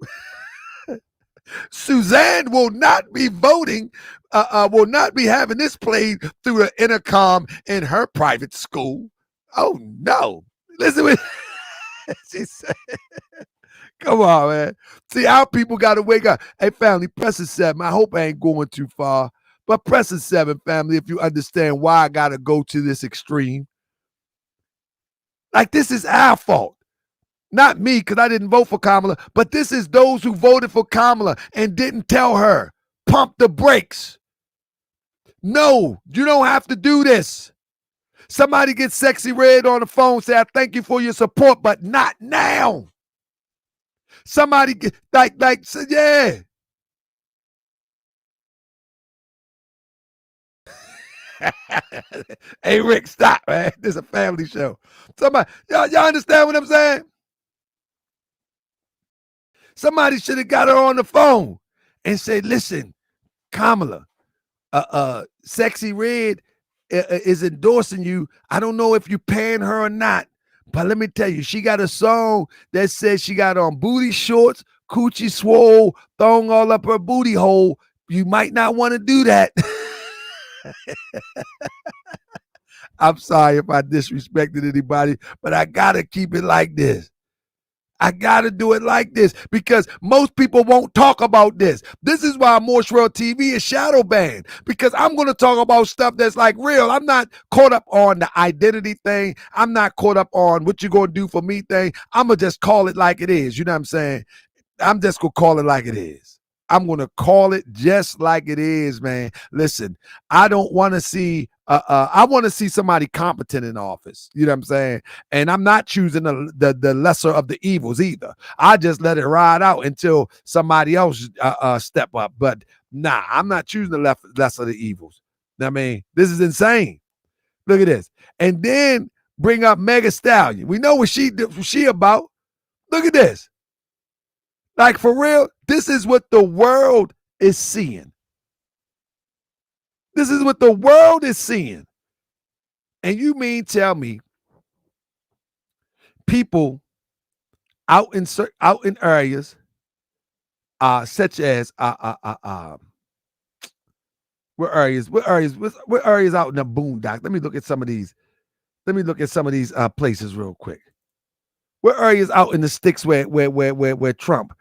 Suzanne will not be voting, will not be having this played through the intercom in her private school. Oh no. Listen what she said. Come on, man. See, our people got to wake up. Hey, family, press a 7. I hope I ain't going too far. But press a 7, family, if you understand why I got to go to this extreme. Like, this is our fault. Not me, because I didn't vote for Kamala. But this is those who voted for Kamala and didn't tell her. Pump the brakes. No, you don't have to do this. Somebody gets sexy red on the phone, say, I thank you for your support, but not now. Somebody get yeah. Hey, Rick, stop, man. This is a family show. Somebody, y'all understand what I'm saying? Somebody should have got her on the phone and said, listen, Kamala, Sexy Red is endorsing you. I don't know if you're paying her or not, but let me tell you, she got a song that says she got on booty shorts, coochie swole, thong all up her booty hole. You might not want to do that. I'm sorry if I disrespected anybody, but I got to keep it like this. I got to do it like this because most people won't talk about this. This is why Morse World TV is shadow banned, because I'm going to talk about stuff that's like real. I'm not caught up on the identity thing. I'm not caught up on what you're going to do for me thing. I'm going to just call it like it is. You know what I'm saying? I'm just going to call it like it is. I'm going to call it just like it is, man. Listen, I don't want to see, I want to see somebody competent in office. You know what I'm saying? And I'm not choosing the lesser of the evils either. I just let it ride out until somebody else step up. But nah, I'm not choosing the lesser of the evils. I mean, this is insane. Look at this. And then bring up Mega Stallion. We know what she about. Look at this. Like, for real, this is what the world is seeing. This is what the world is seeing. And you mean tell me people out in areas such as what areas out in the boondock? Let me look at some of these. Places real quick. What areas out in the sticks where Trump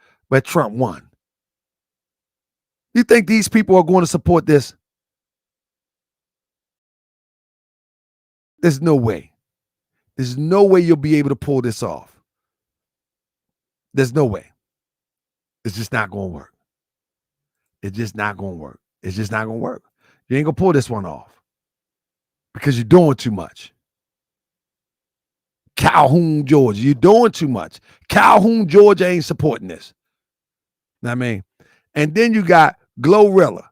won? You think these people are going to support this? There's no way. There's no way you'll be able to pull this off. There's no way. It's just not going to work. It's just not going to work. It's just not going to work. You ain't going to pull this one off because you're doing too much. Calhoun, Georgia, you're doing too much. Calhoun, Georgia ain't supporting this. Know what I mean? And then you got Glorilla.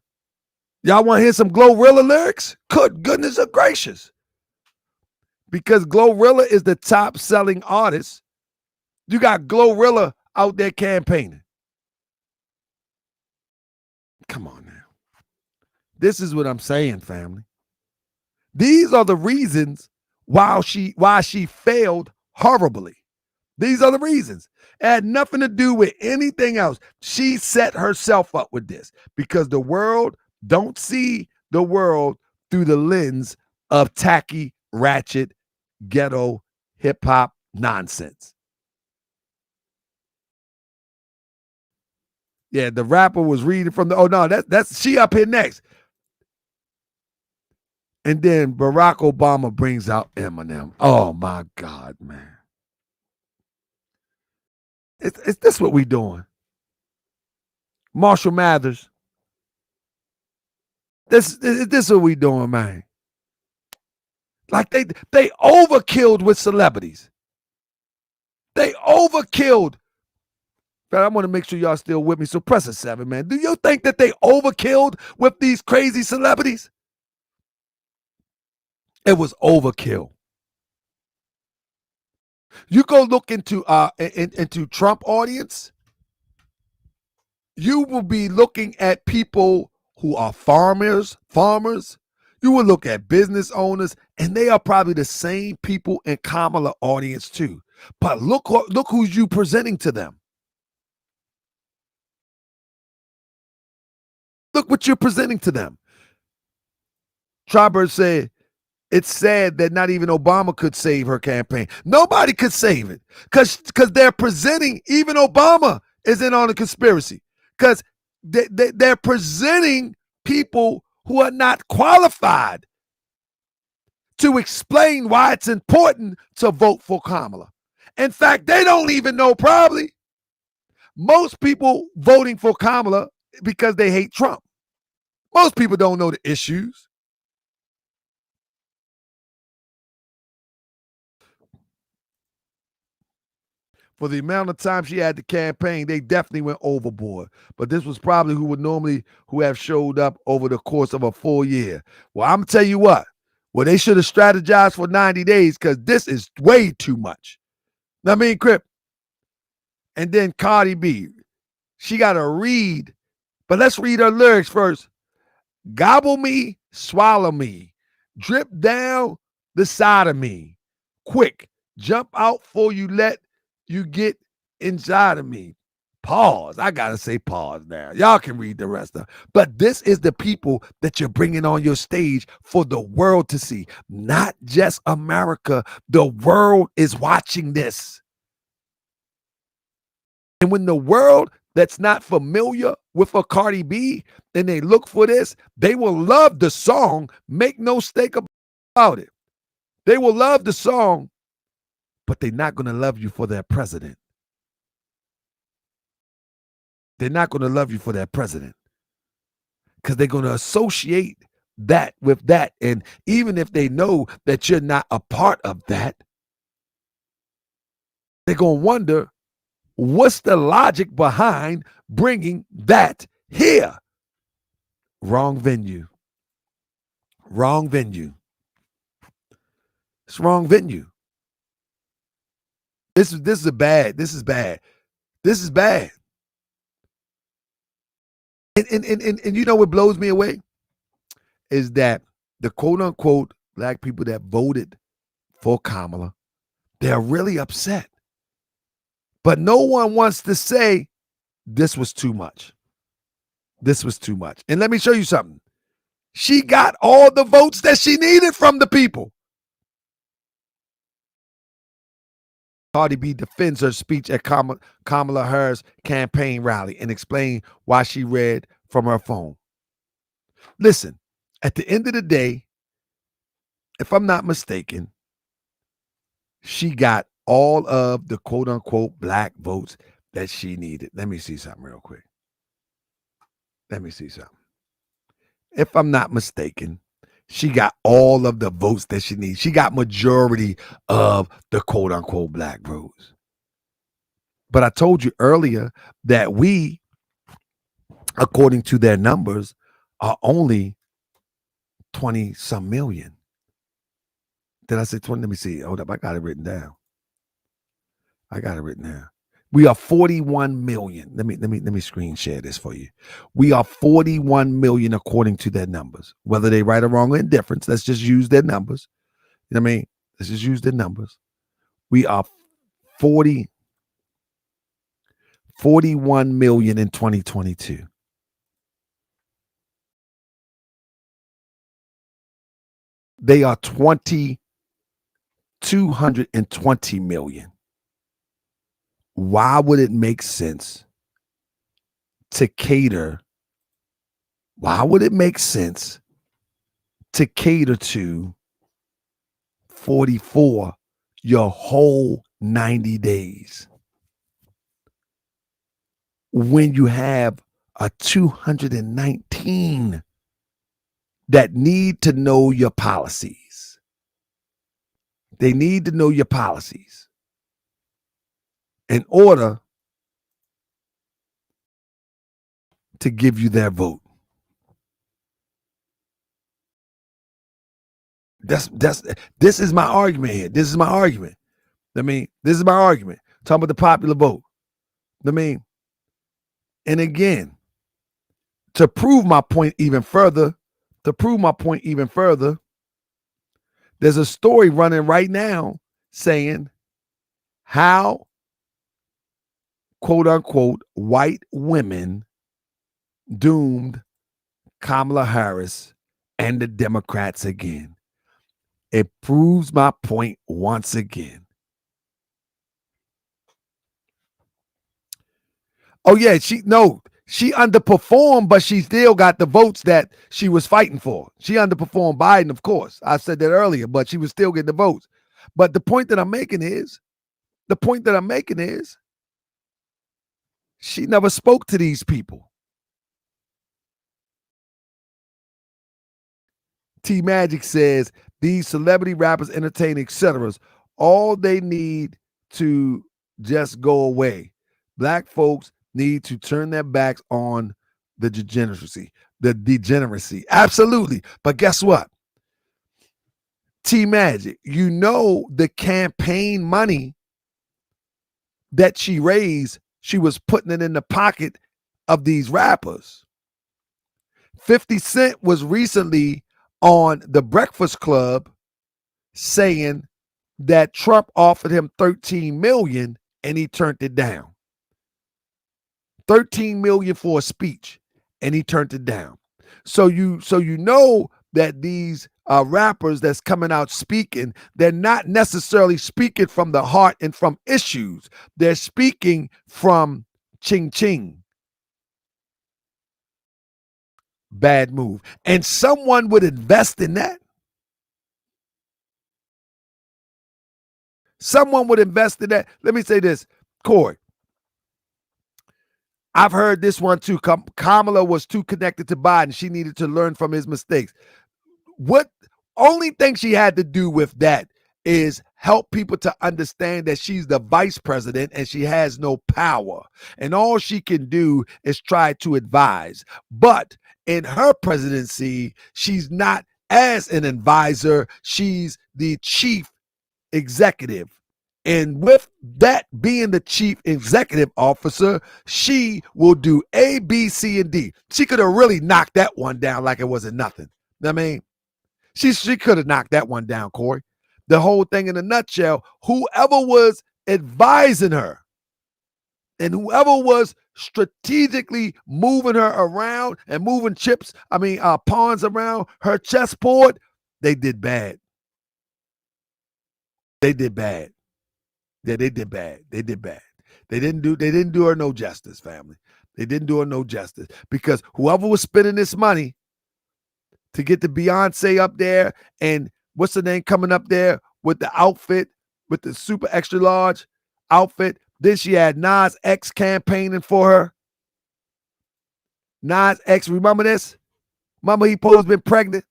Y'all want to hear some Glorilla lyrics? Good goodness gracious. Because Glorilla is the top selling artist. You got Glorilla out there campaigning. Come on now. This is what I'm saying, family. These are the reasons why she failed horribly. These are the reasons. It had nothing to do with anything else. She set herself up with this because the world don't see the world through the lens of tacky, ratchet, ghetto, hip-hop nonsense. Yeah, the rapper was reading from that's she up here next. And then Barack Obama brings out Eminem. Oh my God, man. Is this what we doing? Marshall Mathers. This what we doing, man. Like they overkilled with celebrities. They overkilled. But I want to make sure y'all still with me. So press a 7, man. Do you think that they overkilled with these crazy celebrities? It was overkill. You go look into Trump audience, you will be looking at people who are farmers. You will look at business owners, and they are probably the same people in Kamala audience too. But look who's you presenting to them. Look what you're presenting to them. Tribert said, it's sad that not even Obama could save her campaign. Nobody could save it because they're presenting, even Obama is in on a conspiracy because they're presenting people who are not qualified to explain why it's important to vote for Kamala. In fact, they don't even know probably. Most people voting for Kamala because they hate Trump. Most people don't know the issues. For the amount of time she had to campaign, they definitely went overboard. But this was probably who have showed up over the course of a full year. Well, I'm going to tell you what. Well, they should have strategized for 90 days because this is way too much. I mean, Crip. And then Cardi B. She got to read. But let's read her lyrics first. Gobble me, swallow me. Drip down the side of me. Quick, jump out before you let you get inside of me. Pause. I got to say pause now. Y'all can read the rest of it. But this is the people that you're bringing on your stage for the world to see. Not just America. The world is watching this. And when the world that's not familiar with a Cardi B and they look for this, they will love the song. Make no mistake about it. They will love the song, but they're not going to love you for their president. they're not going to love you for that president, because they're going to associate that with that. And even if they know that you're not a part of that, they're going to wonder, what's the logic behind bringing that here? Wrong venue. Wrong venue. It's wrong venue. This is bad. This is bad. This is bad. And you know what blows me away is that the quote unquote black people that voted for Kamala, they're really upset. But no one wants to say this was too much. This was too much. And let me show you something. She got all the votes that she needed from the people. Cardi B defends her speech at Kamala Harris campaign rally and explained why she read from her phone. Listen, at the end of the day, if I'm not mistaken, she got all of the quote unquote black votes that she needed. Let me see something real quick. Let me see something. If I'm not mistaken, she got all of the votes that she needs. She got majority of the quote unquote black votes. But I told you earlier that we, according to their numbers, are only 20 some million. Did I say 20? Let me see. Hold up. I got it written down. We are 41 million. Let me screen share this for you. We are 41 million according to their numbers. Whether they right or wrong or indifference, let's just use their numbers. You know what I mean? Let's just use their numbers. We are 41 million in 2022. They are 220 million. Why would it make sense to cater? Why would it make sense to cater to 44 your whole 90 days when you have a 219 that need to know your policies? They need to know your policies in order to give you their vote. This is my argument here. This is my argument. Talking about the popular vote. And again, to prove my point even further, there's a story running right now saying how, quote unquote, white women doomed Kamala Harris and the Democrats again. It proves my point once again. Oh yeah, she underperformed, but she still got the votes that she was fighting for. She underperformed Biden, of course. I said that earlier, but she was still getting the votes. But the point that I'm making is, she never spoke to these people. T Magic says these celebrity rappers, entertainers, etc., all they need to just go away. Black folks need to turn their backs on the degeneracy. Absolutely. But guess what? T Magic, you know the campaign money that she raised, she was putting it in the pocket of these rappers. 50 Cent was recently on The Breakfast Club saying that Trump offered him $13 million and he turned it down. $13 million for a speech and he turned it down. So you know that these rappers that's coming out speaking, they're not necessarily speaking from the heart and from issues. They're speaking from ching. Bad move. And someone would invest in that. Let me say this, Corey. I've heard this one too. Kamala was too connected to Biden. She needed to learn from his mistakes. What only thing she had to do with that is help people to understand that she's the vice president and she has no power. And all she can do is try to advise. But in her presidency, she's not as an advisor, she's the chief executive. And with that being the chief executive officer, she will do A, B, C, and D. She could have really knocked that one down like it wasn't nothing. I mean, she could have knocked that one down, Corey. The whole thing in a nutshell, whoever was advising her and whoever was strategically moving her around and moving pawns around her chessboard, they did bad. They did bad. Yeah, they did bad. They did bad. They didn't do her no justice, family. They didn't do her no justice because whoever was spending this money to get the Beyonce up there and what's the name coming up there with the outfit, with the super extra large outfit. Then she had Nas X campaigning for her. Nas X, remember this? Remember he supposed to been pregnant?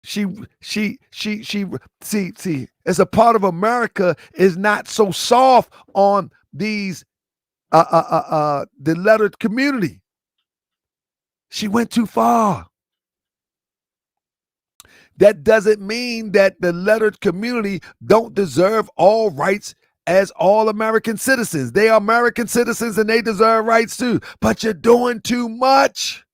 She see, it's a part of America is not so soft on these the lettered community. She went too far. That doesn't mean that the lettered community don't deserve all rights as all American citizens. They are American citizens and they deserve rights too. But you're doing too much.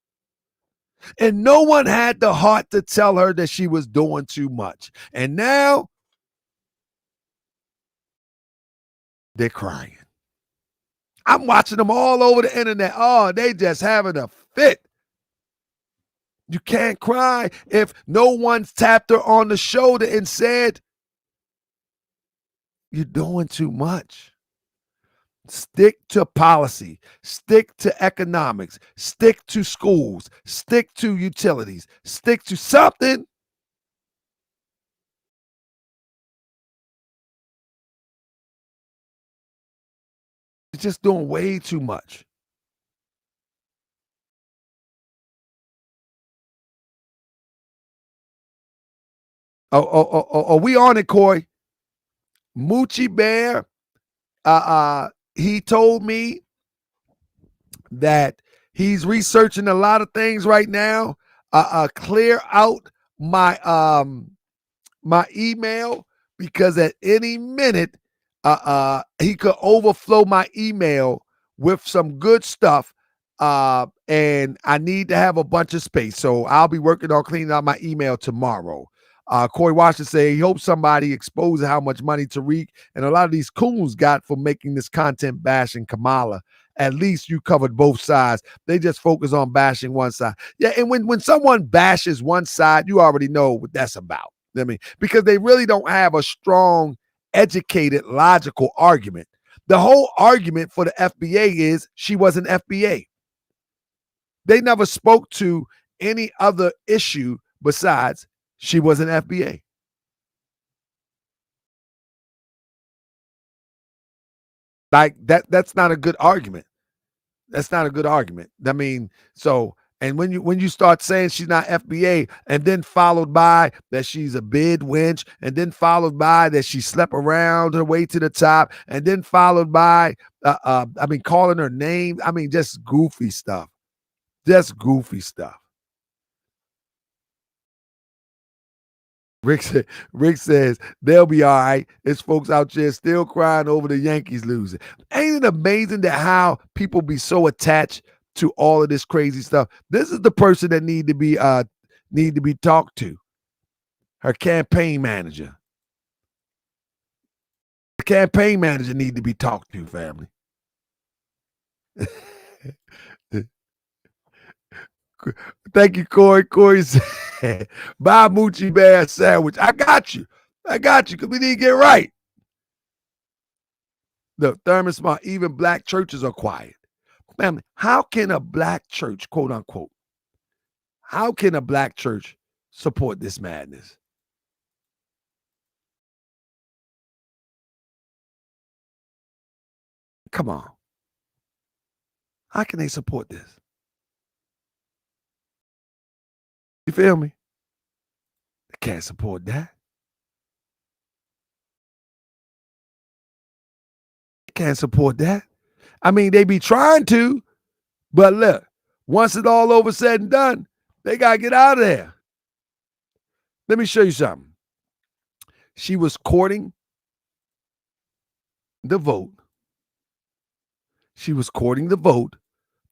And no one had the heart to tell her that she was doing too much. And now they're crying. I'm watching them all over the internet. Oh, they just having a fit. You can't cry if no one's tapped her on the shoulder and said, you're doing too much. Stick to policy, stick to economics, stick to schools, stick to utilities, stick to something. You're just doing way too much. Oh, we on it, Corey. Moochie Bear, he told me that he's researching a lot of things right now. Clear out my my email because at any minute he could overflow my email with some good stuff. And I need to have a bunch of space. So I'll be working on cleaning out my email tomorrow. Corey Washington say he hopes somebody exposes how much money Tariq and a lot of these coons got for making this content bashing Kamala. At least you covered both sides. They just focus on bashing one side. Yeah, and when someone bashes one side, you already know what that's about. I mean, because they really don't have a strong, educated, logical argument. The whole argument for the FBA is she was an FBA. They never spoke to any other issue besides she was an FBA. Like that's not a good argument. That's not a good argument. I mean, so and when you start saying she's not FBA, and then followed by that she's a bid winch, and then followed by that she slept around her way to the top, and then followed by calling her name. I mean, just goofy stuff. Just goofy stuff. Rick says they'll be all right. There's folks out there still crying over the Yankees losing. Ain't it amazing that how people be so attached to all of this crazy stuff? This is the person that need to be talked to. Her campaign manager. The campaign manager need to be talked to, family. Thank you, Corey. Corey said, buy Moochie Bear sandwich. I got you, because we need to get right. Look, Thurman Smart, even black churches are quiet. Family, how can a black church, quote unquote, how can a black church support this madness? Come on. How can they support this? You feel me? They can't support that. They can't support that. I mean, they be trying to, but look, once it's all over, said and done, they got to get out of there. Let me show you something. She was courting the vote. She was courting the vote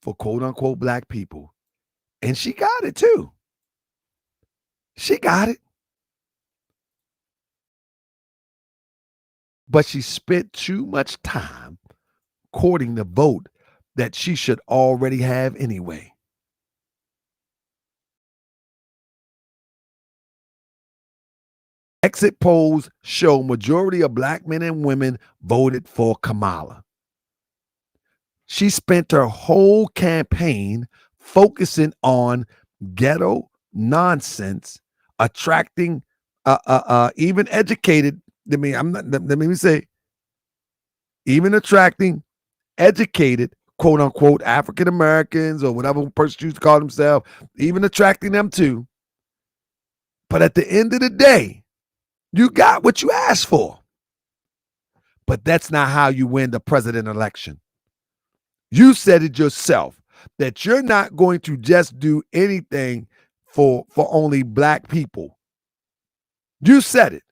for quote unquote black people. And she got it too. She got it. But she spent too much time courting the vote that she should already have anyway. Exit polls show majority of black men and women voted for Kamala. She spent her whole campaign focusing on ghetto nonsense, attracting even educated. Let me say, even attracting educated, quote unquote, African Americans or whatever person choose to call themselves, even attracting them too. But at the end of the day, you got what you asked for. But that's not how you win the president election. You said it yourself that you're not going to just do anything for only black people. You said it,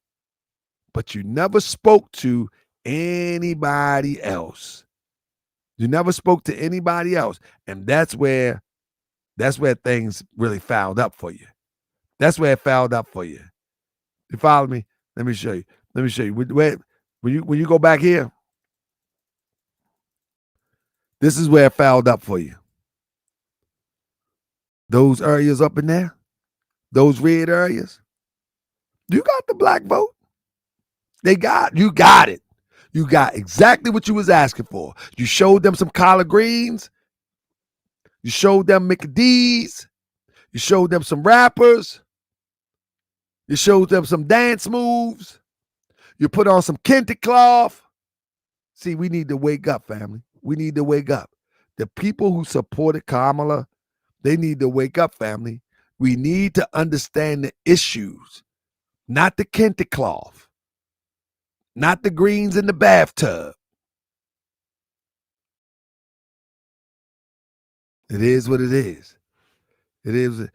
but you never spoke to anybody else. You never spoke to anybody else. And that's where things really fouled up for you. That's where it fouled up for you. You follow me? Let me show you. When you go back here, this is where it fouled up for you. Those areas up in there, those red areas, you got the black vote. You got it. You got exactly what you was asking for. You showed them some collard greens. You showed them Mickey D's. You showed them some rappers. You showed them some dance moves. You put on some kente cloth. See, we need to wake up, family. We need to wake up. The people who supported Kamala, they need to wake up, family. We need to understand the issues, not the kente cloth, not the greens in the bathtub. It is what it is. It is.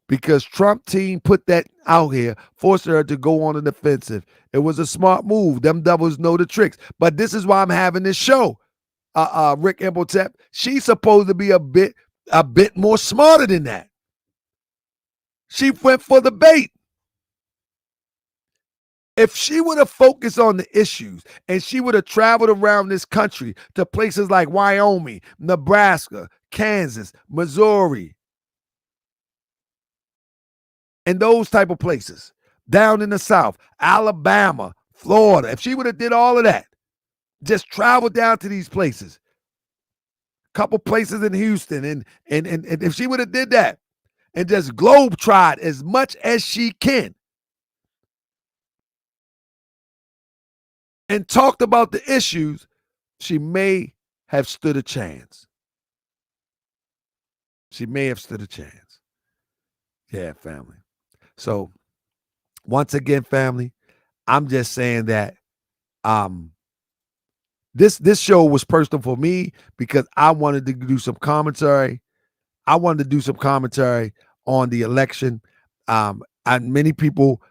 Because Trump team put that out here, forced her to go on an offensive. It was a smart move. Them devils know the tricks. But this is why I'm having this show. Rick Imhotep, she's supposed to be a bit more smarter than that. She went for the bait. If she would have focused on the issues and she would have traveled around this country to places like Wyoming, Nebraska, Kansas, Missouri, and those type of places, down in the South, Alabama, Florida, if she would have did all of that, just traveled down to these places, couple places in Houston, and if she would have did that and just globe-trot as much as she can and talked about the issues, she may have stood a chance. She may have stood a chance. Yeah, family. So once again, family, I'm just saying that this show was personal for me because I wanted to do some commentary. I wanted to do some commentary on the election. And many people,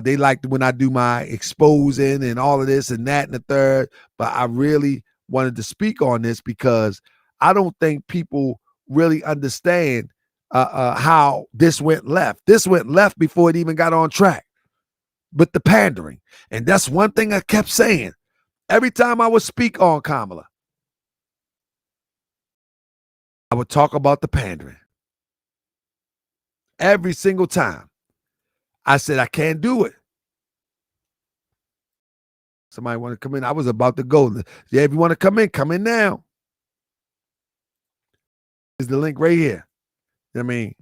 they like when I do my exposing and all of this and that and the third. But I really wanted to speak on this because I don't think people really understand how this went left. This went left before it even got on track with the pandering. And that's one thing I kept saying. Every time I would speak on Kamala, I would talk about the pandering. Every single time. I said, I can't do it. Somebody want to come in? I was about to go. Yeah, if you want to come in now. Is the link right here. I mean,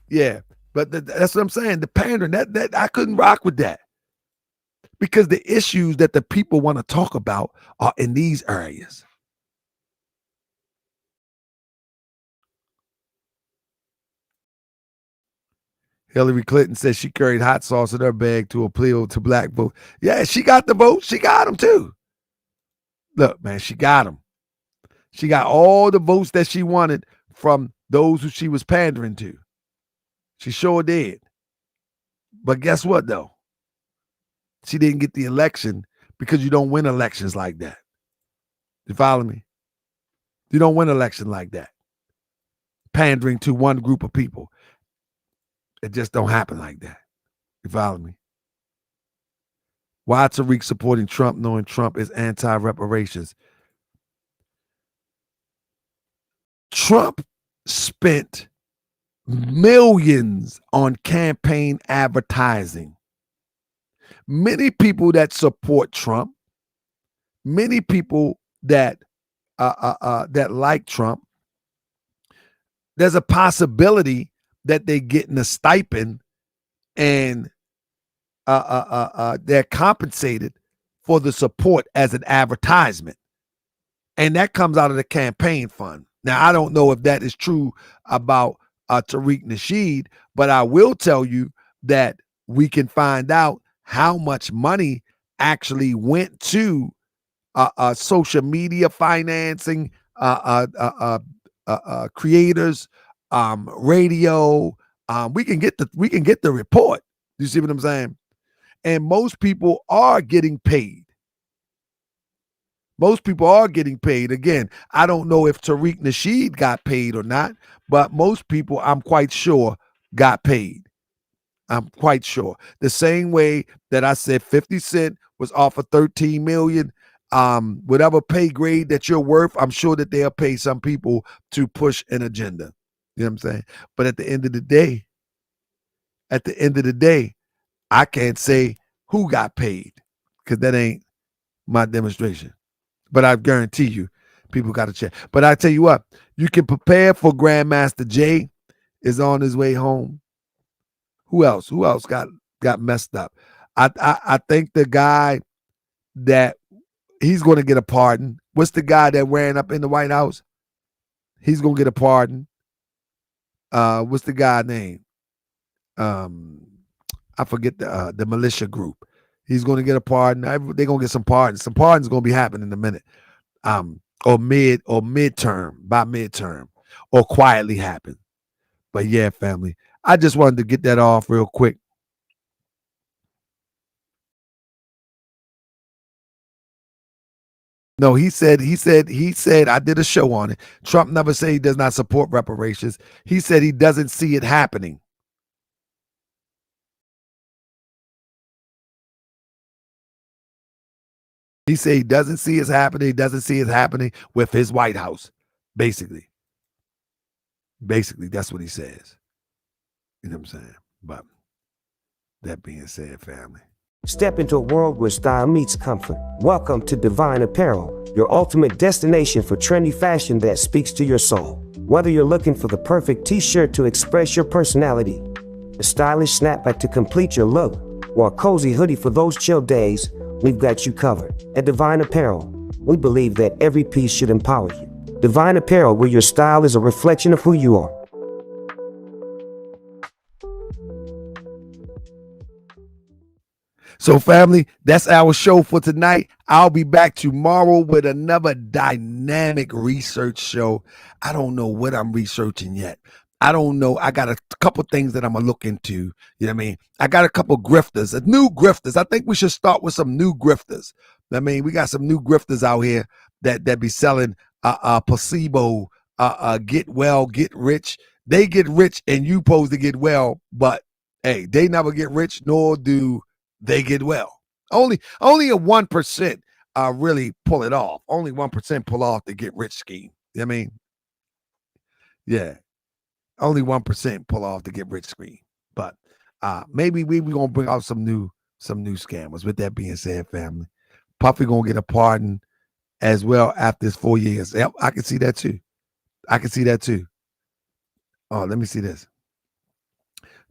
Yeah, but that's what I'm saying. The pandering, that I couldn't rock with that because the issues that the people want to talk about are in these areas. Hillary Clinton says she carried hot sauce in her bag to appeal to black vote. Yeah, she got the vote. She got them too. Look, man, she got them. She got all the votes that she wanted from those who she was pandering to. She sure did. But guess what, though? She didn't get the election because you don't win elections like that. You follow me? You don't win an election like that. Pandering to one group of people. It just don't happen like that. You follow me? Why Tariq supporting Trump knowing Trump is anti-reparations? Trump spent millions on campaign advertising. Many people that support Trump, many people that that like Trump, there's a possibility that they getting a stipend and they're compensated for the support as an advertisement. And that comes out of the campaign fund. Now, I don't know if that is true about Tariq Nasheed, but I will tell you that we can find out how much money actually went to social media financing, creators, radio. We can get the report. You see what I'm saying? And most people are getting paid. Most people are getting paid. Again, I don't know if Tariq Nasheed got paid or not, but most people, I'm quite sure, got paid. I'm quite sure. The same way that I said 50 Cent was offered $13 million. Whatever pay grade that you're worth, I'm sure that they'll pay some people to push an agenda. You know what I'm saying? But at the end of the day, I can't say who got paid because that ain't my demonstration. But I guarantee you, people got to check. But I tell you what, you can prepare for Grandmaster Jay is on his way home. Who else? Who else got messed up? I think the guy that he's going to get a pardon. What's the guy that ran up in the White House? He's going to get a pardon. What's the guy name? I forget the militia group. He's going to get a pardon. They're going to get some pardons. Some pardons going to be happening in a minute. Or midterm, by midterm, or quietly happen. But yeah, family, I just wanted to get that off real quick. No, he said, I did a show on it. Trump never said he does not support reparations. He said he doesn't see it happening. He said he doesn't see it happening. He doesn't see it happening with his White House, basically. Basically, that's what he says. You know what I'm saying? But that being said, family. Step into a world where style meets comfort. Welcome to Divine Apparel, your ultimate destination for trendy fashion that speaks to your soul. Whether you're looking for the perfect t-shirt to express your personality, a stylish snapback to complete your look, or a cozy hoodie for those chill days, we've got you covered. At Divine Apparel, we believe that every piece should empower you. Divine Apparel, where your style is a reflection of who you are. So, family, that's our show for tonight. I'll be back tomorrow with another dynamic research show. I don't know what I'm researching yet. I don't know. I got a couple things that I'm going to look into. You know what I mean? I got a couple grifters, new grifters. I think we should start with some new grifters. I mean, we got some new grifters out here that be selling placebo, get well, get rich. They get rich and you supposed to get well, but hey, they never get rich, nor do they get well. Only a 1% really pull it off. Only 1% pull off the get rich scheme. You know what I mean? Yeah. Only 1% pull off the get rich scheme. But maybe we gonna bring out some new scammers. With that being said, family, Puffy gonna get a pardon as well after his 4 years. Yep, I can see that too. Oh, let me see this.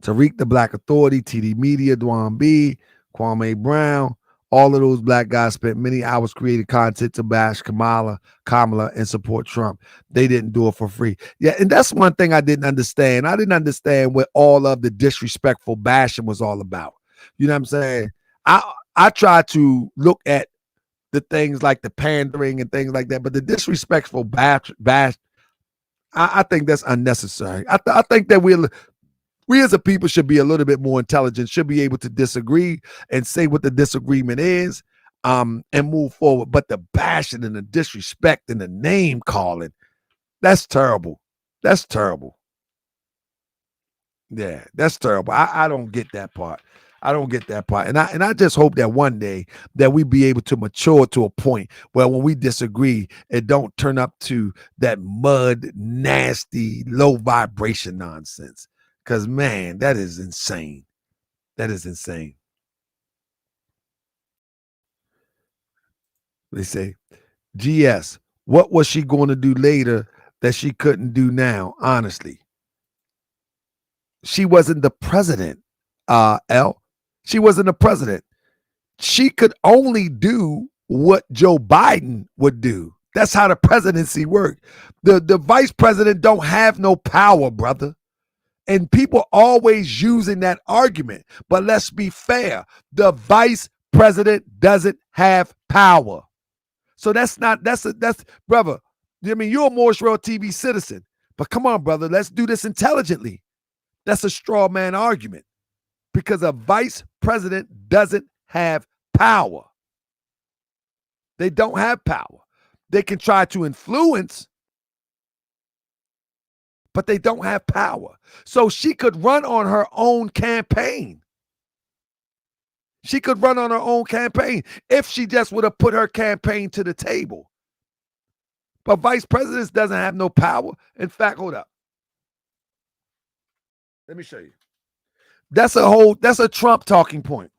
Tariq the Black Authority, TD Media, Dwan B, Kwame Brown, all of those black guys spent many hours creating content to bash Kamala, and support Trump. They didn't do it for free. Yeah, and that's one thing I didn't understand. I didn't understand what all of the disrespectful bashing was all about. You know what I'm saying? I try to look at the things like the pandering and things like that, but the disrespectful bash I think that's unnecessary. I think that we as a people should be a little bit more intelligent, should be able to disagree and say what the disagreement is, and move forward. But the bashing and the disrespect and the name calling, that's terrible. That's terrible. Yeah, that's terrible. I don't get that part. I don't get that part. And I just hope that one day that we be able to mature to a point where when we disagree, it don't turn up to that mud, nasty, low vibration nonsense. Because, man, that is insane. That is insane. They say, GS, what was she going to do later that she couldn't do now, honestly? She wasn't the president, L. She wasn't the president. She could only do what Joe Biden would do. That's how the presidency worked. The vice president don't have no power, brother. And people always using that argument. But let's be fair. The vice president doesn't have power. So that's brother. I mean, you're a Morris Road TV citizen. But come on, brother. Let's do this intelligently. That's a straw man argument. Because a vice president doesn't have power. They don't have power. They can try to influence, but they don't have power. So she could run on her own campaign. She could run on her own campaign if she just would have put her campaign to the table. But vice presidents doesn't have no power. In fact, hold up. Let me show you. That's a Trump talking point.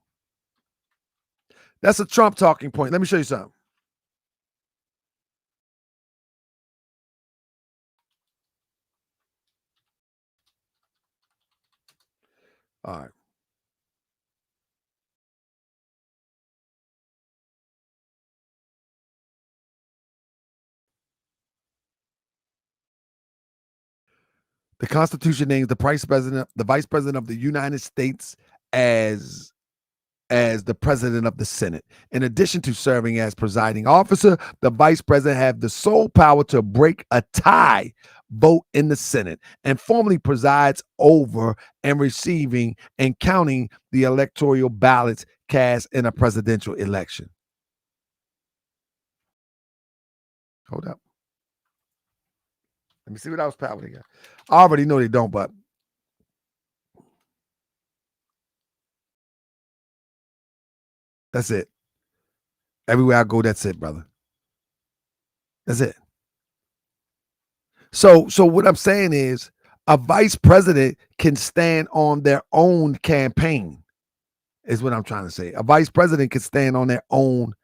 That's a Trump talking point. Let me show you something. All right. The Constitution names the vice president of the United States as the president of the Senate. In addition to serving as presiding officer, the vice president has the sole power to break a tie vote in the Senate and formally presides over and receiving and counting the electoral ballots cast in a presidential election. Hold up. Let me see what else power they got. I already know they don't, but that's it. Everywhere I go, that's it, brother. That's it. So what I'm saying is a vice president can stand on their own campaign, is what I'm trying to say. A vice president can stand on their own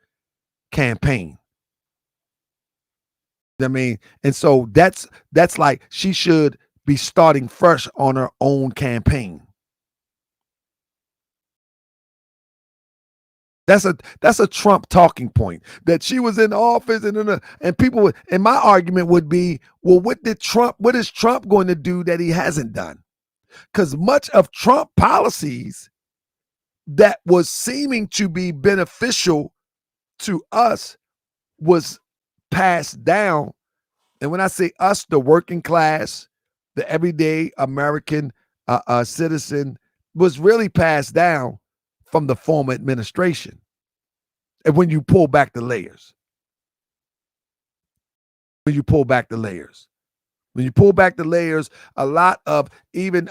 campaign. I mean, and so that's like she should be starting fresh on her own campaign. That's a Trump talking point, that she was in office and people would, and my argument would be, well, what is Trump going to do that he hasn't done? Because much of Trump policies that was seeming to be beneficial to us was passed down. And when I say us, the working class, the everyday American citizen, was really passed down from the former administration. And when you pull back the layers, a lot of even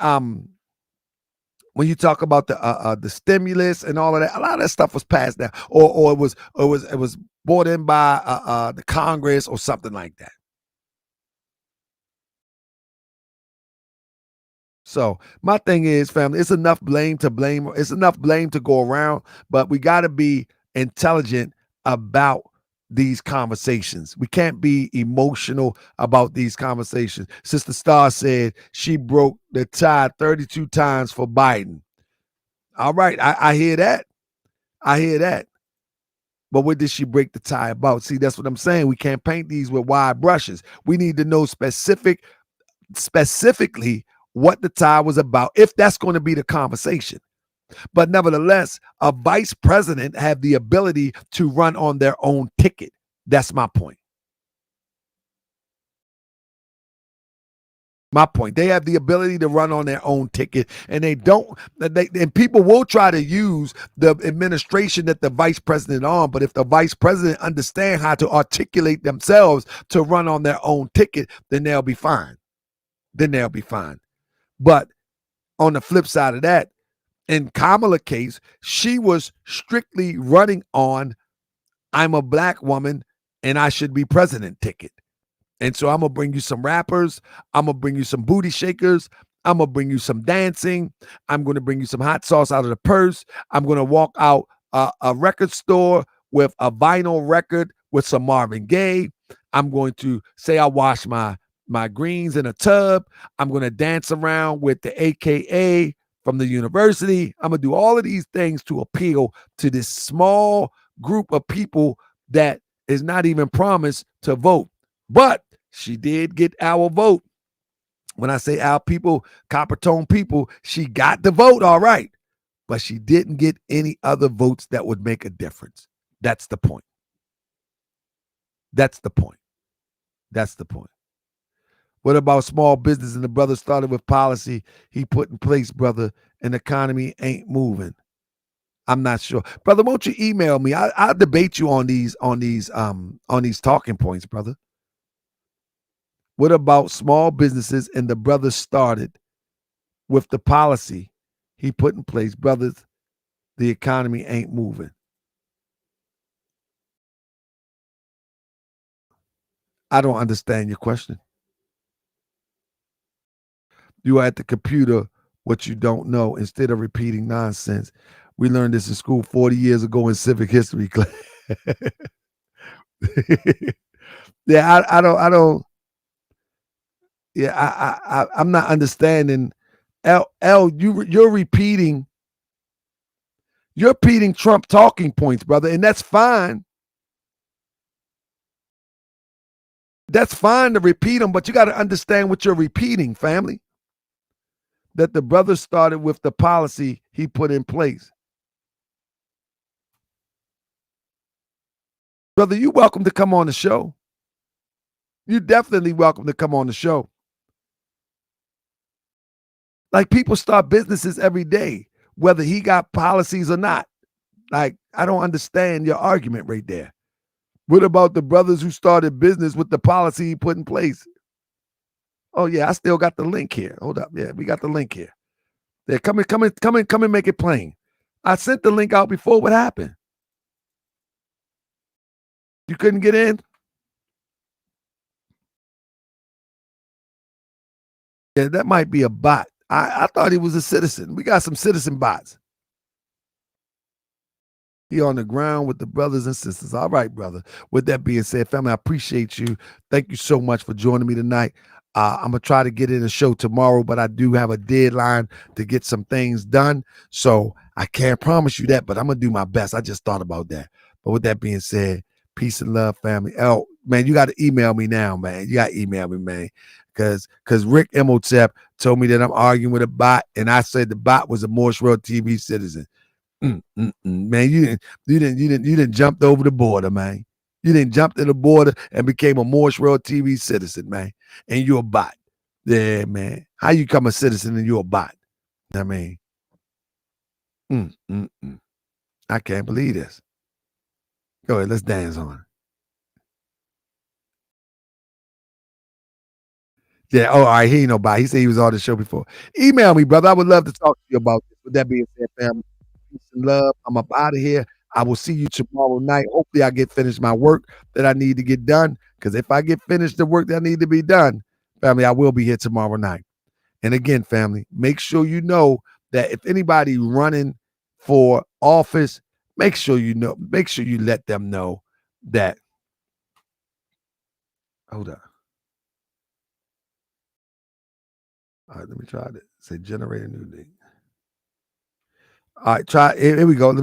when you talk about the stimulus and all of that, a lot of that stuff was passed down, or it was brought in by the Congress or something like that. So my thing is, family, it's enough blame to blame. It's enough blame to go around, but we got to be intelligent about these conversations. We can't be emotional about these conversations. Sister Star said she broke the tie 32 times for Biden. All right, I hear that. I hear that. But what did she break the tie about? See, that's what I'm saying. We can't paint these with wide brushes. We need to know specifically what the tie was about, if that's going to be the conversation. But nevertheless, a vice president have the ability to run on their own ticket. That's my point. My point. They have the ability to run on their own ticket, and they don't. And people will try to use the administration that the vice president on. But if the vice president understand how to articulate themselves to run on their own ticket, then they'll be fine. But on the flip side of that, in Kamala's case, she was strictly running on I'm a black woman and I should be president ticket. And so I'm going to bring you some rappers. I'm going to bring you some booty shakers. I'm going to bring you some dancing. I'm going to bring you some hot sauce out of the purse. I'm going to walk out a record store with a vinyl record with some Marvin Gaye. I'm going to say I wash my greens in a tub. I'm going to dance around with the AKA from the university. I'm going to do all of these things to appeal to this small group of people that is not even promised to vote. But she did get our vote. When I say our people, COPPERTONED people, she got the vote, all right. But she didn't get any other votes that would make a difference. That's the point. What about small business? And the brother started with policy he put in place, brother, and the economy ain't moving. I'm not sure. Brother, won't you email me? I'll debate you on these talking points, brother. What about small businesses? And the brother started with the policy he put in place. Brothers, the economy ain't moving. I don't understand your question. You are at the computer what you don't know instead of repeating nonsense. We learned this in school 40 years ago in civic history class. Yeah, I don't. Yeah, I'm not understanding. You're repeating Trump talking points, brother, and that's fine. That's fine to repeat them, but you got to understand what you're repeating, family. That the brother started with the policy he put in place. Brother, you're welcome to come on the show. You're definitely welcome to come on the show. Like, people start businesses every day, whether he got policies or not. Like, I don't understand your argument right there. What about the brothers who started business with the policy he put in place? Oh, yeah, I still got the link here. Hold up. Yeah, we got the link here. Yeah, come and make it plain. I sent the link out before. What happened? You couldn't get in? Yeah, that might be a bot. I thought he was a citizen. We got some citizen bots. He on the ground with the brothers and sisters. All right, brother. With that being said, family, I appreciate you. Thank you so much for joining me tonight. I'm going to try to get in a show tomorrow, but I do have a deadline to get some things done. So I can't promise you that, but I'm going to do my best. I just thought about that. But with that being said, peace and love, family. Oh, man, you got to email me now, man. You got to email me, man. Because Rick Imhotep told me that I'm arguing with a bot, and I said the bot was a Morse World TV citizen. Man, you didn't jump over the border, man. You didn't jump to the border and became a Morse World TV citizen, man. And you're a bot. Yeah, man. How you become a citizen and you're a bot? I mean, I can't believe this. Go ahead, let's dance on it. Yeah, oh, all right, he ain't nobody. He said he was on the show before. Email me, brother. I would love to talk to you about this. With that being said, family, peace and love. I'm up out of here. I will see you tomorrow night. Hopefully I get finished my work that I need to get done. Because if I get finished the work that need to be done, family, I will be here tomorrow night. And again, family, make sure you know that if anybody running for office, make sure you let them know that Hold on. All right, let me try this. Say generate a new thing. All right, try. Here we go.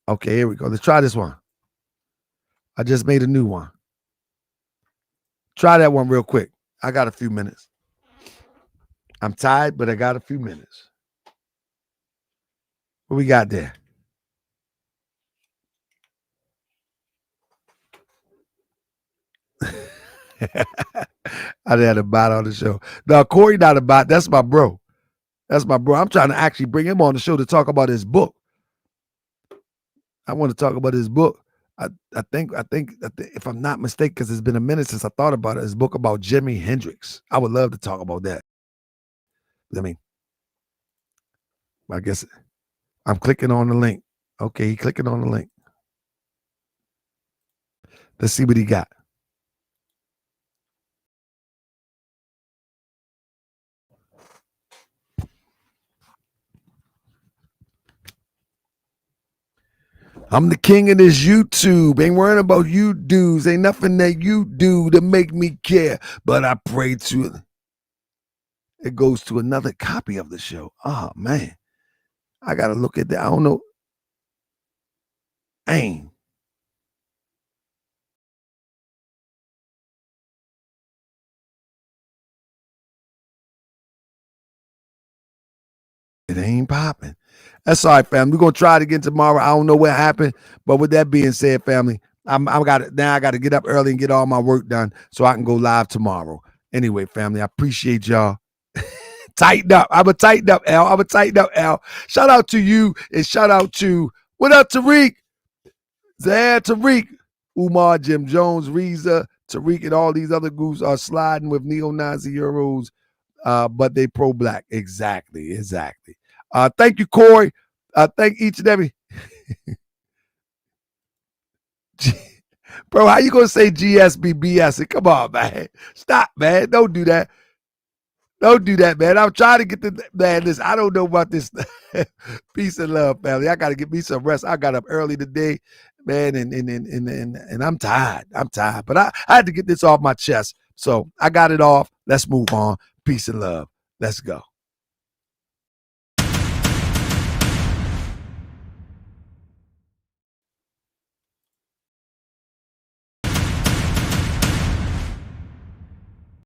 Okay, here we go. Let's try this one. I just made a new one. Try that one real quick. I got a few minutes. I'm tired, but I got a few minutes. What we got there? I had a bot on the show. No, Corey not a bot. That's my bro. That's my bro. I'm trying to actually bring him on the show to talk about his book. I want to talk about his book. I think if I'm not mistaken, because it's been a minute since I thought about it, his book about Jimi Hendrix. I would love to talk about that. I mean, I guess I'm clicking on the link. Okay, he clicking on the link. Let's see what he got. I'm the king of this YouTube. Ain't worrying about you dudes. Ain't nothing that you do to make me care. But I pray to it goes to another copy of the show. Oh man. I gotta look at that. I don't know. Ain't. It ain't popping. That's all right, family. We're gonna try it again tomorrow. I don't know what happened, but with that being said, family, I got to get up early and get all my work done so I can go live tomorrow. Anyway, family, I appreciate y'all. Tighten up. I'm a tighten up, Al. Shout out to you and shout out to what up, Tariq? Zad, Tariq, Umar, Jim Jones, Reza, Tariq, and all these other groups are sliding with neo-Nazi Euros, but they pro-black. Exactly. Thank you, Corey. Thank each and every. Bro, how you gonna say GSBBS? Come on, man. Stop, man. Don't do that. Don't do that, man. I'm trying to get the man. Listen, I don't know about this. Peace and love, family. I gotta get me some rest. I got up early today, man, and I'm tired. But I had to get this off my chest. So I got it off. Let's move on. Peace and love. Let's go.